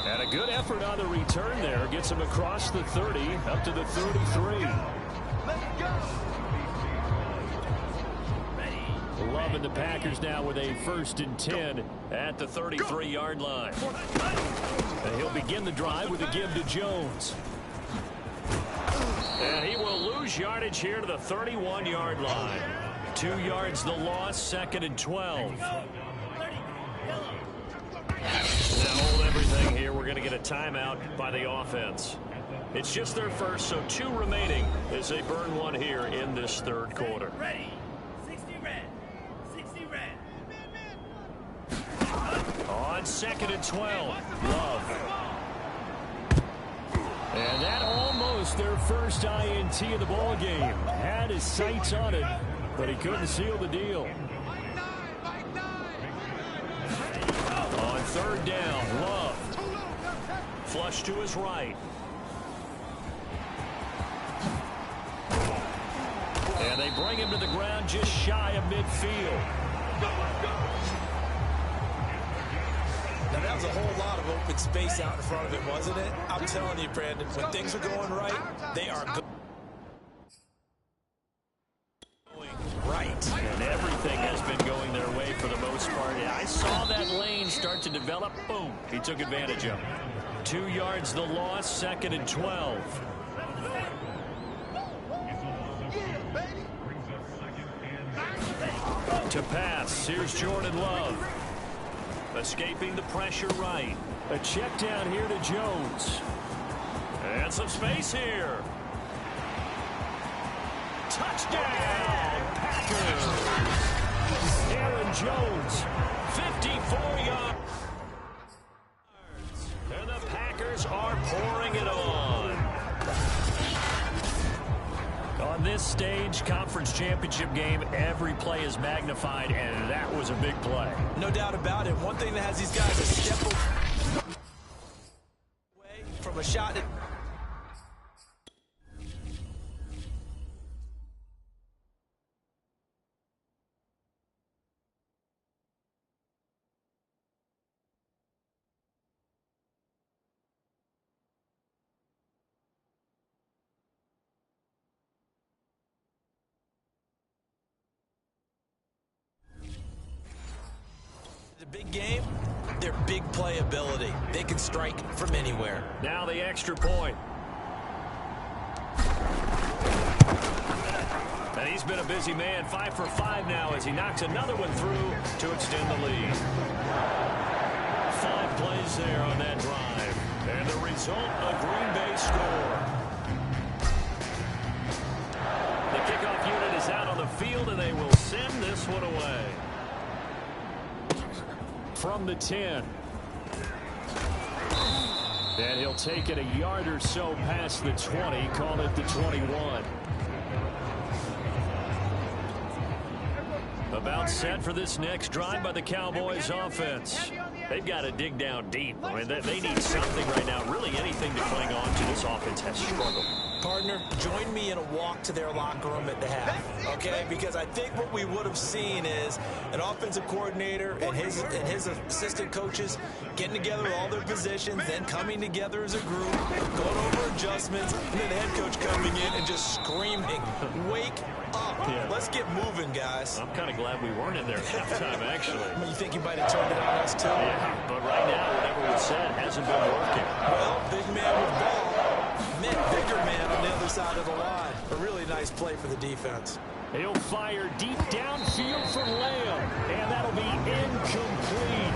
And a good effort on the return there. Gets him across the 30, up to the 33. Loving the Packers now with a 1st and 10 at the 33-yard line. And he'll begin the drive with a give to Jones. And he will lose yardage here to the 31-yard line. 2 yards the loss, 2nd and 12. Now hold everything here. We're going to get a timeout by the offense. It's just their first, so 2 remaining as they burn 1 here in this 3rd quarter. Ready. 60 red. 60 red. On 2nd and 12, Love. And that almost their first INT of the ball game. Had his sights on it, but he couldn't seal the deal. On 3rd down, Love. Flush to his right. And they bring him to the ground just shy of midfield. Now, that was a whole lot of open space out in front of him, wasn't it? I'm telling you, Brandon, when things are going right, they are going right. And everything has been going their way for the most part. I saw that lane start to develop. Boom. He took advantage of it. 2 yards the loss, 2nd and 12. To pass, here's Jordan Love. Escaping the pressure right. A check down here to Jones. And some space here. Touchdown, Packers. Aaron Jones, 54 yards. And the Packers are pouring it on. On this stage, conference championship game, every play is magnified, and that was a big play. No doubt about it. One thing that has these guys a step away from a shot that the big game, their big playability. They can strike from anywhere. Now the extra point. And he's been a busy man, 5 for 5 now as he knocks another one through to extend the lead. 5 plays there on that drive. And the result, a Green Bay score. The kickoff unit is out on the field, and they will send this one away. From the 10. And he'll take it a yard or so past the 20, call it the 21. About set for this next drive by the Cowboys offense. They've got to dig down deep. I mean, they need something right now, really anything to cling on to. This offense has struggled. Partner, join me in a walk to their locker room at the half, okay? Because I think what we would have seen is an offensive coordinator and his assistant coaches getting together with all their positions, then coming together as a group, going over adjustments, and then the head coach coming in and just screaming, "Wake up. Yeah. Let's get moving, guys." I'm kind of glad we weren't in there at halftime, actually. You think he might have turned it on us, too? Yeah, but right now, whatever was said hasn't been working. Well, big man with ball meant bigger man on the other side of the line. A really nice play for the defense. He'll fire deep downfield for Lamb, and that'll be incomplete.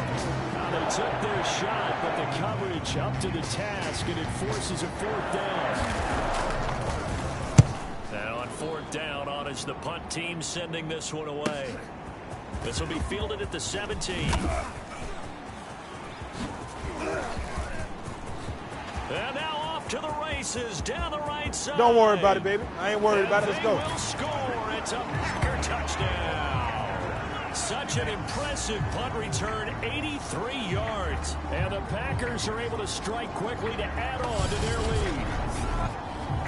Now they took their shot, but the coverage up to the task, and it forces a 4th down. Now on 4th down, on is the punt team sending this one away. This will be fielded at the 17. And now off to the races down the right side. Don't worry about it, baby. I ain't worried about it. Let's go. Will score, it's a Packer touchdown. Such an impressive punt return, 83 yards. And the Packers are able to strike quickly to add on to their lead.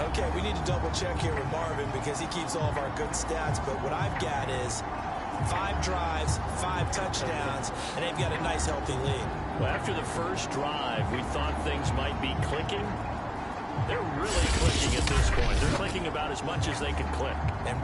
Okay, we need to double check here with Marvin because he keeps all of our good stats. But what I've got is 5 drives, 5 touchdowns, and they've got a nice, healthy lead. Well, after the first drive, we thought things might be clicking. They're really clicking at this point. They're clicking about as much as they can click. And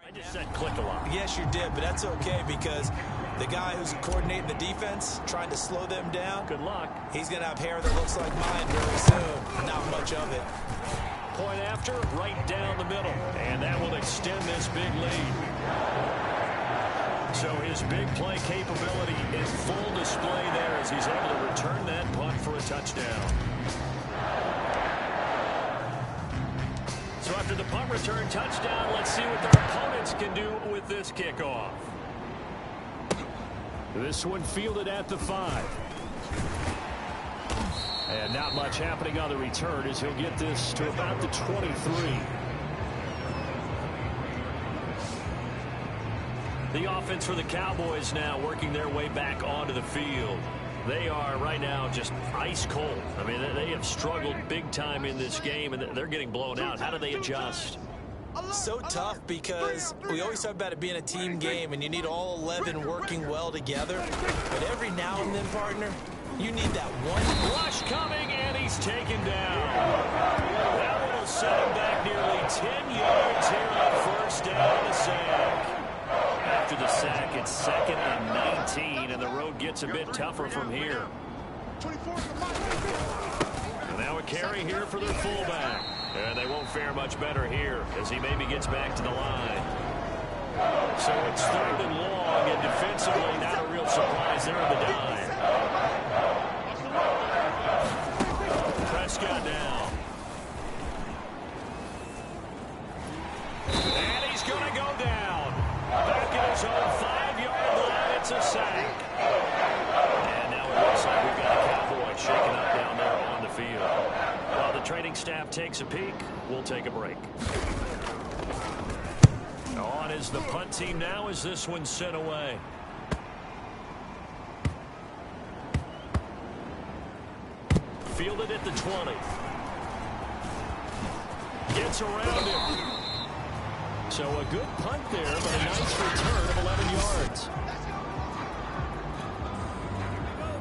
I just said click a lot. yes, you did, but that's okay because the guy who's coordinating the defense, trying to slow them down, Good luck. he's going to have hair that looks like mine very soon. Not much of it. Point after, right down the middle. And that will extend this big lead. So his big play capability in full display there as he's able to return that punt for a touchdown. So after the punt return touchdown, let's see what their opponents can do with this kickoff. This one fielded at the 5. And not much happening on the return as he'll get this to about the 23. The offense for the Cowboys now working their way back onto the field. They are right now just ice cold. I mean, they have struggled big time in this game, and they're getting blown out. How do they adjust? So tough because we always talk about it being a team game, and you need all 11 working well together. But every now and then, partner, you need that one. Rush coming, and he's taken down. That will set him back nearly 10 yards here on first down and a sack. After the sack, it's 2nd and 19, and the road gets a bit tougher from here. And now a carry here for their fullback. And they won't fare much better here as he maybe gets back to the line. So it's 3rd and long, and defensively not a real surprise there in the dime. Prescott down. And he's going to go down. Back at his own 5-yard line, it's a sack. And now it looks like we've got a Cowboy shaking up down there on the field. While the training staff takes a peek, we'll take a break. On is the punt team now as this one's sent away. fielded at the 20. Gets around him. So a good punt there, but a nice return of 11 yards.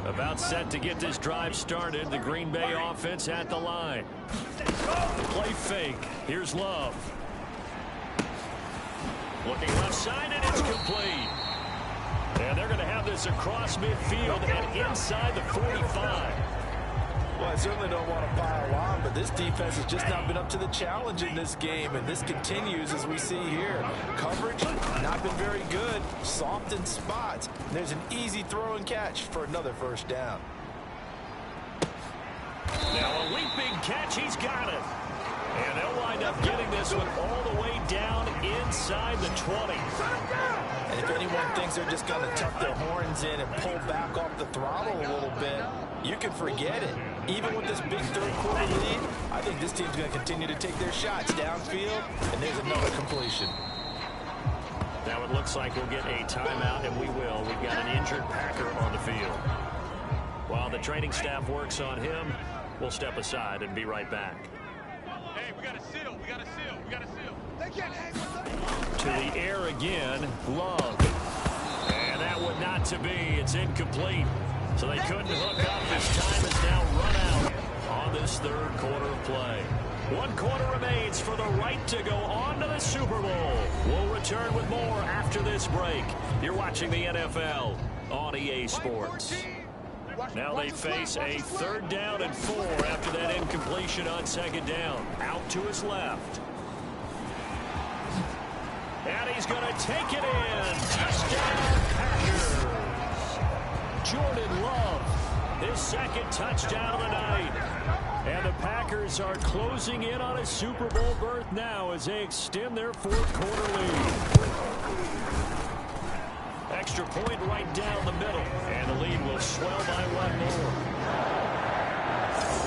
About set to get this drive started. The Green Bay offense at the line. Play fake. Here's Love. Looking left side, and it's complete. And they're going to have this across midfield and inside the 45. Well, I certainly don't want to pile on, but this defense has just not been up to the challenge in this game, and this continues as we see here. Coverage, not been very good, soft in spots. And there's an easy throw and catch for another first down. Now a leaping catch, he's got it. And they'll wind up getting this one all the way down inside the 20. And if anyone thinks they're just going to tuck their horns in and pull back off the throttle a little bit, you can forget it. Even with this big third-quarter lead, I think this team's going to continue to take their shots downfield, and there's another completion. Now it looks like we'll get a timeout, and we will. We've got an injured Packer on the field. While the training staff works on him, we'll step aside and be right back. Hey, we got a seal. We got a seal. We got a seal. They can't hang with us. To the air again, Love. And that one not to be. It's incomplete. So they couldn't hook up. His time is now run out on this third quarter of play. 1 quarter remains for the right to go on to the Super Bowl. We'll return with more after this break. You're watching the NFL on EA Sports. Now they face a 3rd down and 4 after that incompletion on 2nd down. Out to his left. And he's going to take it in. Touchdown, Packers. Jordan Love, his 2nd touchdown of the night. And the Packers are closing in on a Super Bowl berth now as they extend their 4th quarter lead. Extra point right down the middle, and the lead will swell by 1 more.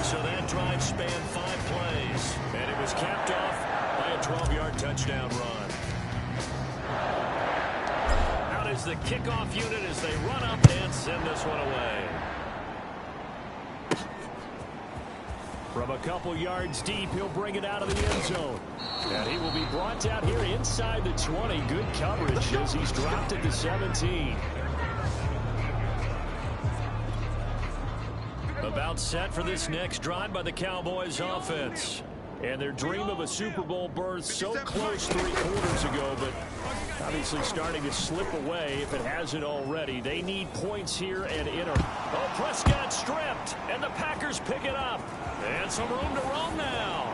So that drive spanned 5 plays, and it was capped off by a 12-yard touchdown run. Out is the kickoff unit as they run up and send this one away. From a couple yards deep, he'll bring it out of the end zone. And he will be brought down here inside the 20. Good coverage as he's dropped at the 17. About set for this next drive by the Cowboys offense. And their dream of a Super Bowl berth so close 3 quarters ago, but obviously starting to slip away if it hasn't already. They need points here and enter. Oh, Prescott stripped, and the Packers pick it up. And some room to roam now.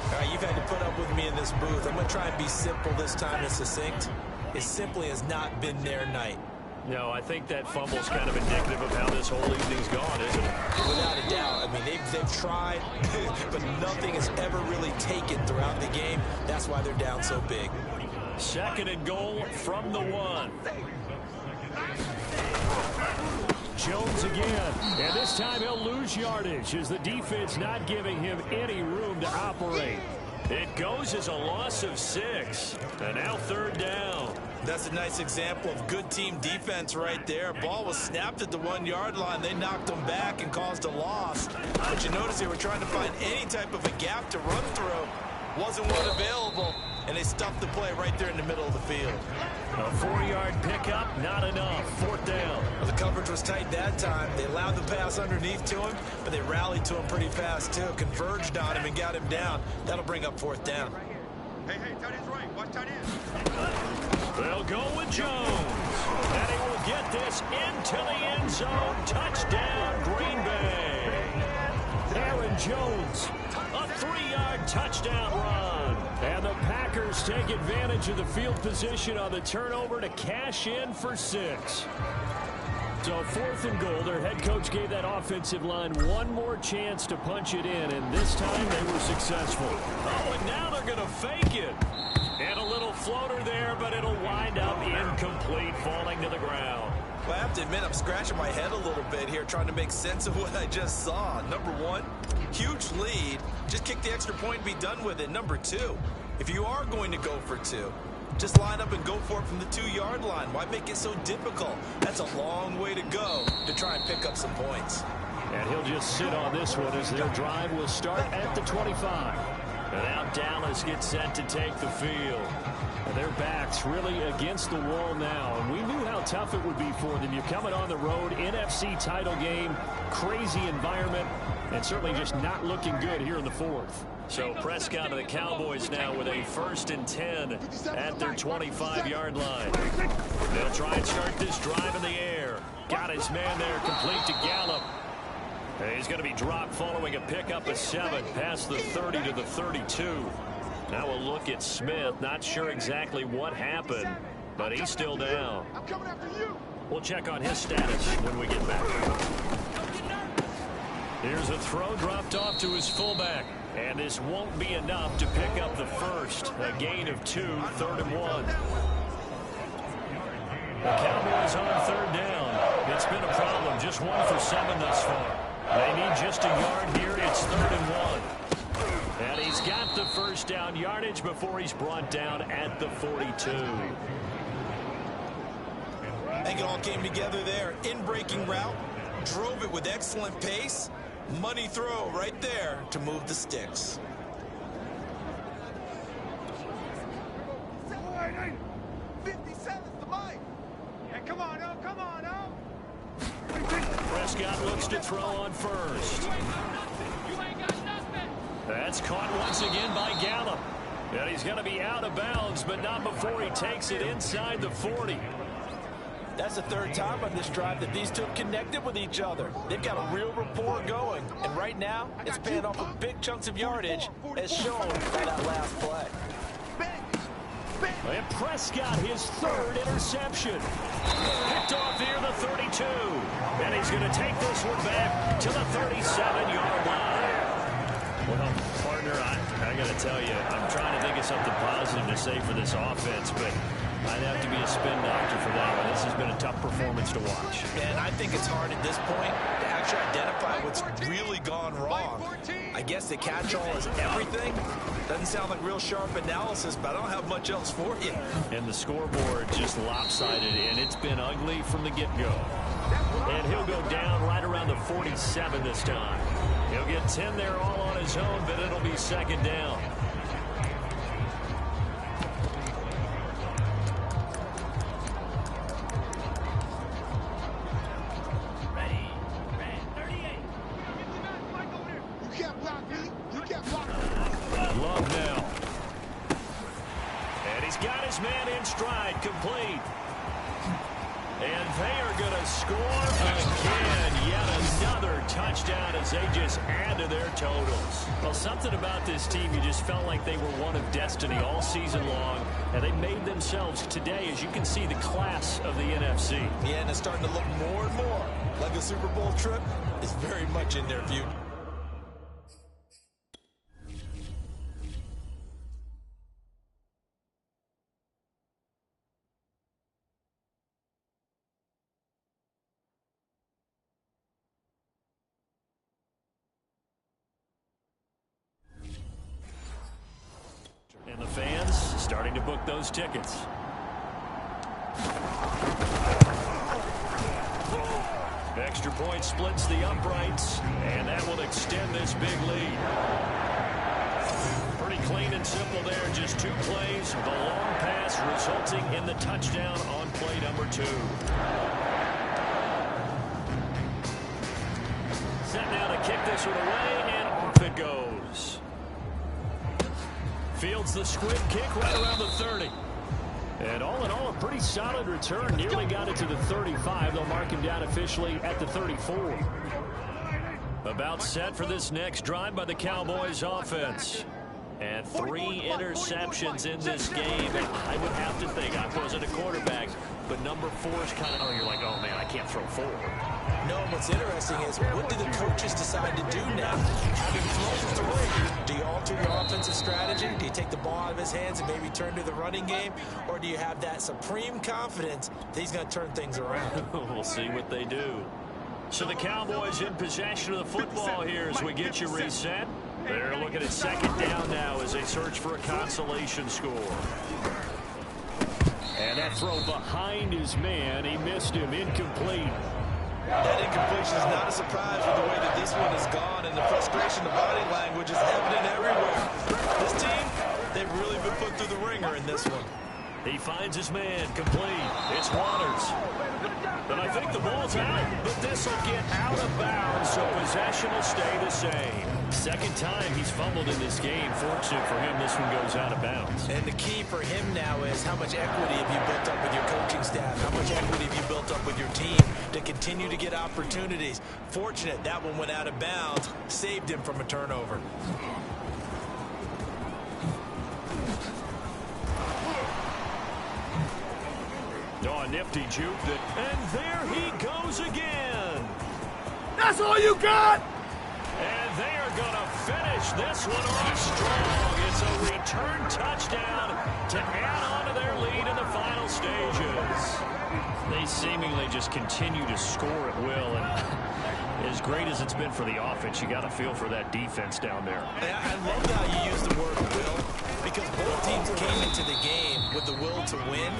All right, you've had to put up with me in this booth. I'm going to try and be simple this time and succinct. It simply has not been their night. No, I think that fumble's kind of indicative of how this whole evening's gone, isn't it? Without a doubt. I mean, they've tried, but nothing has ever really taken throughout the game. That's why they're down so big. 2nd and goal from the 1. Jones again, and this time he'll lose yardage as the defense not giving him any room to operate. It goes as a loss of 6, and now 3rd down. That's a nice example of good team defense right there. Ball was snapped at the 1-yard line. They knocked them back and caused a loss. But you notice they were trying to find any type of a gap to run through. Wasn't one available, and they stuffed the play right there in the middle of the field. A 4-yard pickup, not enough. 4th down. Well, the coverage was tight that time. They allowed the pass underneath to him, but they rallied to him pretty fast, too. Converged on him and got him down. That'll bring up 4th down. Hey, tight end's right. Watch tight end. They'll go with Jones. And he will get this into the end zone. Touchdown, Green Bay. Aaron Jones, a 3-yard touchdown run. And the Packers take advantage of the field position on the turnover to cash in for 6. So 4th and goal, their head coach gave that offensive line one more chance to punch it in, and this time they were successful. Oh, and now they're going to fake it. And a little floater there, but it'll wind up incomplete, falling to the ground. Well, I have to admit, I'm scratching my head a little bit here, trying to make sense of what I just saw. Number 1, huge lead. Just kick the extra point and be done with it. Number 2, if you are going to go for 2, Just line up and go for it from the 2-yard line. Why make it so difficult? That's a long way to go to try and pick up some points. And he'll just sit on this one as their drive will start at the 25. And now Dallas gets set to take the field. And their backs really against the wall now. And we knew how tough it would be for them. You're coming on the road, NFC title game, crazy environment, and certainly just not looking good here in the fourth. So Prescott and the Cowboys now with a 1st and 10 at their 25-yard line. They'll try and start this drive in the air. Got his man there, complete to Gallup. He's going to be dropped following a pickup of 7 past the 30 to the 32. Now we'll look at Smith. Not sure exactly what happened, but he's still down. We'll check on his status when we get back. Here's a throw dropped off to his fullback. And this won't be enough to pick up the first. A gain of 2, 3rd and 1. The Cowboys on 3rd down. It's been a problem. Just 1 for 7 thus far. They need just a yard here. It's 3rd and 1. And he's got the first down yardage before he's brought down at the 42. I think it all came together there. In-breaking route. Drove it with excellent pace. Money throw right there to move the sticks. 57's the mic. Yeah, come on, oh, come on, oh. Prescott looks to throw on first. You ain't got nothing. That's caught once again by Gallup. And he's going to be out of bounds, but not before he takes it inside the 40. That's the 3rd time on this drive that these two have connected with each other. They've got a real rapport going. And right now, it's paying off with big chunks of yardage, as shown by that last play. And Prescott, his 3rd interception. Picked off near the 32. And he's going to take this one back to the 37-yard line. Well, partner, I got to tell you, I'm trying to think of something positive to say for this offense, but I'd have to be a spin doctor for that one. This has been a tough performance to watch. And I think it's hard at this point to actually identify what's really gone wrong. I guess the catch-all is everything. Doesn't sound like real sharp analysis, but I don't have much else for you. And the scoreboard just lopsided, and it's been ugly from the get-go. And he'll go down right around the 47 this time. He'll get 10 there all on his own, but it'll be 2nd down. Love now. And he's got his man in stride, complete. And they are going to score again. Yet another touchdown as they just add to their totals. Well, something about this team, you just felt like they were one of destiny all season long. And they made themselves today, as you can see, the class of the NFC. Yeah, and it's starting to look more and more like a Super Bowl trip is very much in their future. And the fans starting to book those tickets. Extra point splits the uprights, and that will extend this big lead. Pretty clean and simple there, just 2 plays. The long pass resulting in the touchdown on play number 2. Set now to kick this one away, and off it goes. Fields the squib kick right around the 30. And all in all, a pretty solid return. Nearly got it to the 35. They'll mark him down officially at the 34. About set for this next drive by the Cowboys offense. And 3 interceptions in this game. And I would have to think, I wasn't a quarterback, but number 4 is kind of, you're like, oh man, I can't throw 4. No, what's interesting is what do the coaches decide to do now? Having thrown 3, do you alter your offensive strategy? Do you take the ball out of his hands and maybe turn to the running game? Or do you have that supreme confidence that he's going to turn things around? We'll see what they do. So the Cowboys in possession of the football here as we get you reset. They're looking at 2nd down now as they search for a consolation score. And that throw behind his man, he missed him, incomplete. That incompletion is not a surprise with the way that this one has gone, and the frustration of body language is evident everywhere. This team, they've really been put through the ringer in this one. He finds his man, complete. It's Waters. And I think the ball's out, but this will get out of bounds, so possession will stay the same. Second time he's fumbled in this game. Fortunate for him, this one goes out of bounds. And the key for him now is how much equity have you built up with your coaching staff? How much equity have you built up with your team to continue to get opportunities? Fortunate that one went out of bounds, saved him from a turnover. Oh, nifty juked it, and there he goes again. That's all you got? And they are going to finish this one off strong. It's a return touchdown to add on to their lead in the final stages. They seemingly just continue to score at will, and as great as it's been for the offense, you got to feel for that defense down there. I love how you use the word will, because both teams came into the game with the will to win,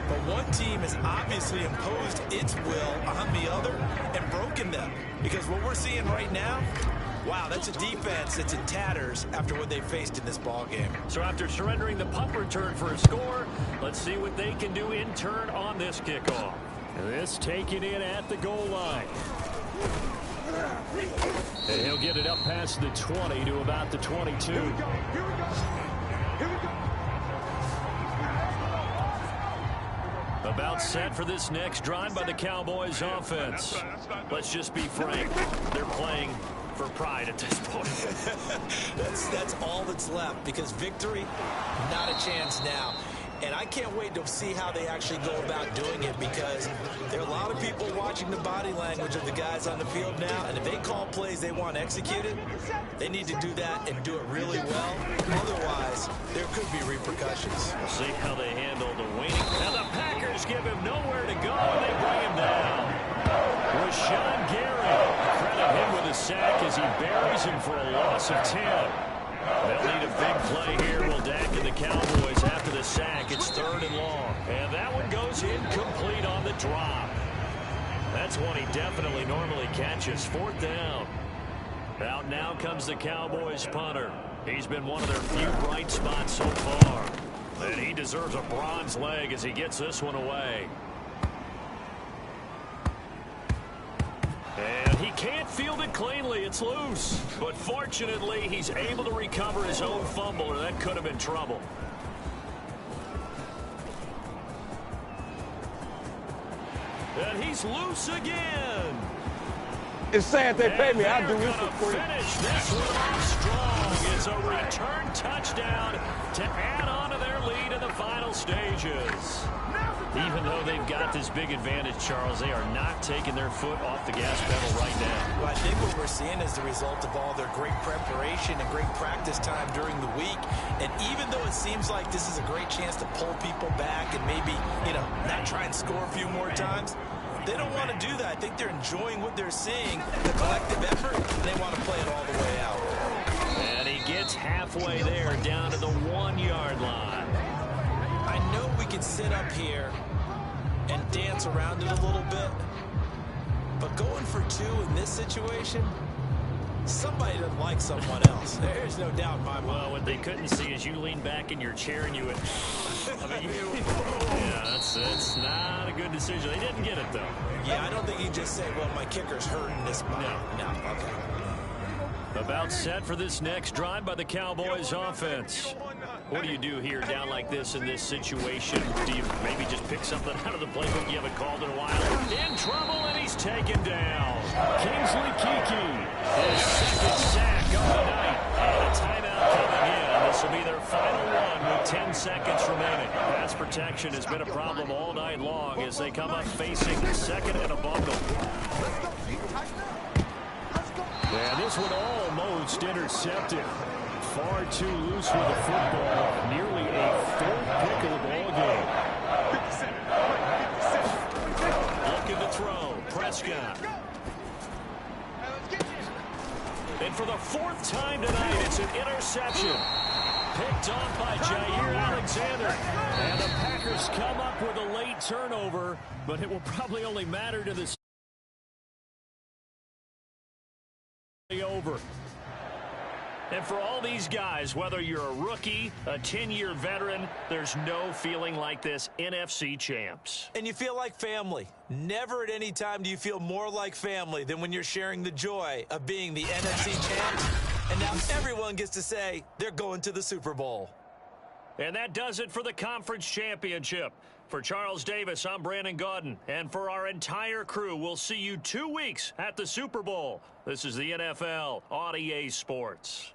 but one team has obviously imposed its will on the other and broken them. Because what we're seeing right now, wow, that's a defense that's in tatters after what they faced in this ball game. So after surrendering the punt return for a score, let's see what they can do in turn on this kickoff. This taken in at the goal line. And he'll get it up past the 20 to about the 22. Here we go. Here we go. Here we go. About set for this next drive by the Cowboys offense. Let's just be frank. They're playing for pride at this point. That's all that's left, because victory, not a chance now. And I can't wait to see how they actually go about doing it, because there are a lot of people watching the body language of the guys on the field now, and if they call plays they want executed, they need to do that and do it really well. Otherwise, there could be repercussions. We'll see how they handle the waiting. Now the Packers give him nowhere to go, and they bring him down. Rashawn Gary, credit him with a sack as he buries him for a loss of 10. They'll need a big play here. Will Dak and the Cowboys after the sack. It's 3rd and long. And that one goes incomplete on the drop. That's one he definitely normally catches. 4th down. Out now comes the Cowboys punter. He's been one of their few bright spots so far. And he deserves a bronze leg as he gets this one away. And he can't field it cleanly. It's loose. But fortunately, he's able to recover his own fumble, or that could have been trouble. And he's loose again. It's sad they pay me. I do this for for free. Finish this one off strong. It's a return touchdown to add on to their lead in the final stages. Even though they've got this big advantage, Charles, they are not taking their foot off the gas pedal right now. Well, I think what we're seeing is the result of all their great preparation and great practice time during the week. And even though it seems like this is a great chance to pull people back and maybe, not try and score a few more times, they don't want to do that. I think they're enjoying what they're seeing, the collective effort, and they want to play it all the way out. And he gets halfway there, down to the 1-yard line. I know we can sit up here and dance around it a little bit, but going for 2 in this situation, somebody doesn't like someone else. There's no doubt in my mind. Well, what they couldn't see is you lean back in your chair and you would... yeah, it's not a good decision. They didn't get it, though. Yeah, I don't think you just say, well, my kicker's hurting this spot. No, okay. About set for this next drive by the Cowboys offense. What do you do here down like this in this situation? Do you maybe just pick something out of the playbook you haven't called in a while? In trouble, and he's taken down. Kingsley Keke, his 2nd sack of the night. And a timeout coming in. This will be their final one with 10 seconds remaining. Pass protection has been a problem all night long as they come up facing 2nd and a bungle. And this one almost intercepted. Far too loose with the football. Nearly a 4th pick of the ball game. Looking to throw. Prescott. And for the 4th time tonight, it's an interception. picked off by Jair Alexander. And the Packers come up with a late turnover, but it will probably only matter to the over. And for all these guys, whether you're a rookie, a 10-year veteran, there's no feeling like this NFC champs. And you feel like family. Never at any time do you feel more like family than when you're sharing the joy of being the NFC champs. And now everyone gets to say they're going to the Super Bowl. And that does it for the conference championship. For Charles Davis, I'm Brandon Gaudin. And for our entire crew, we'll see you 2 weeks at the Super Bowl. This is the NFL on EA Sports.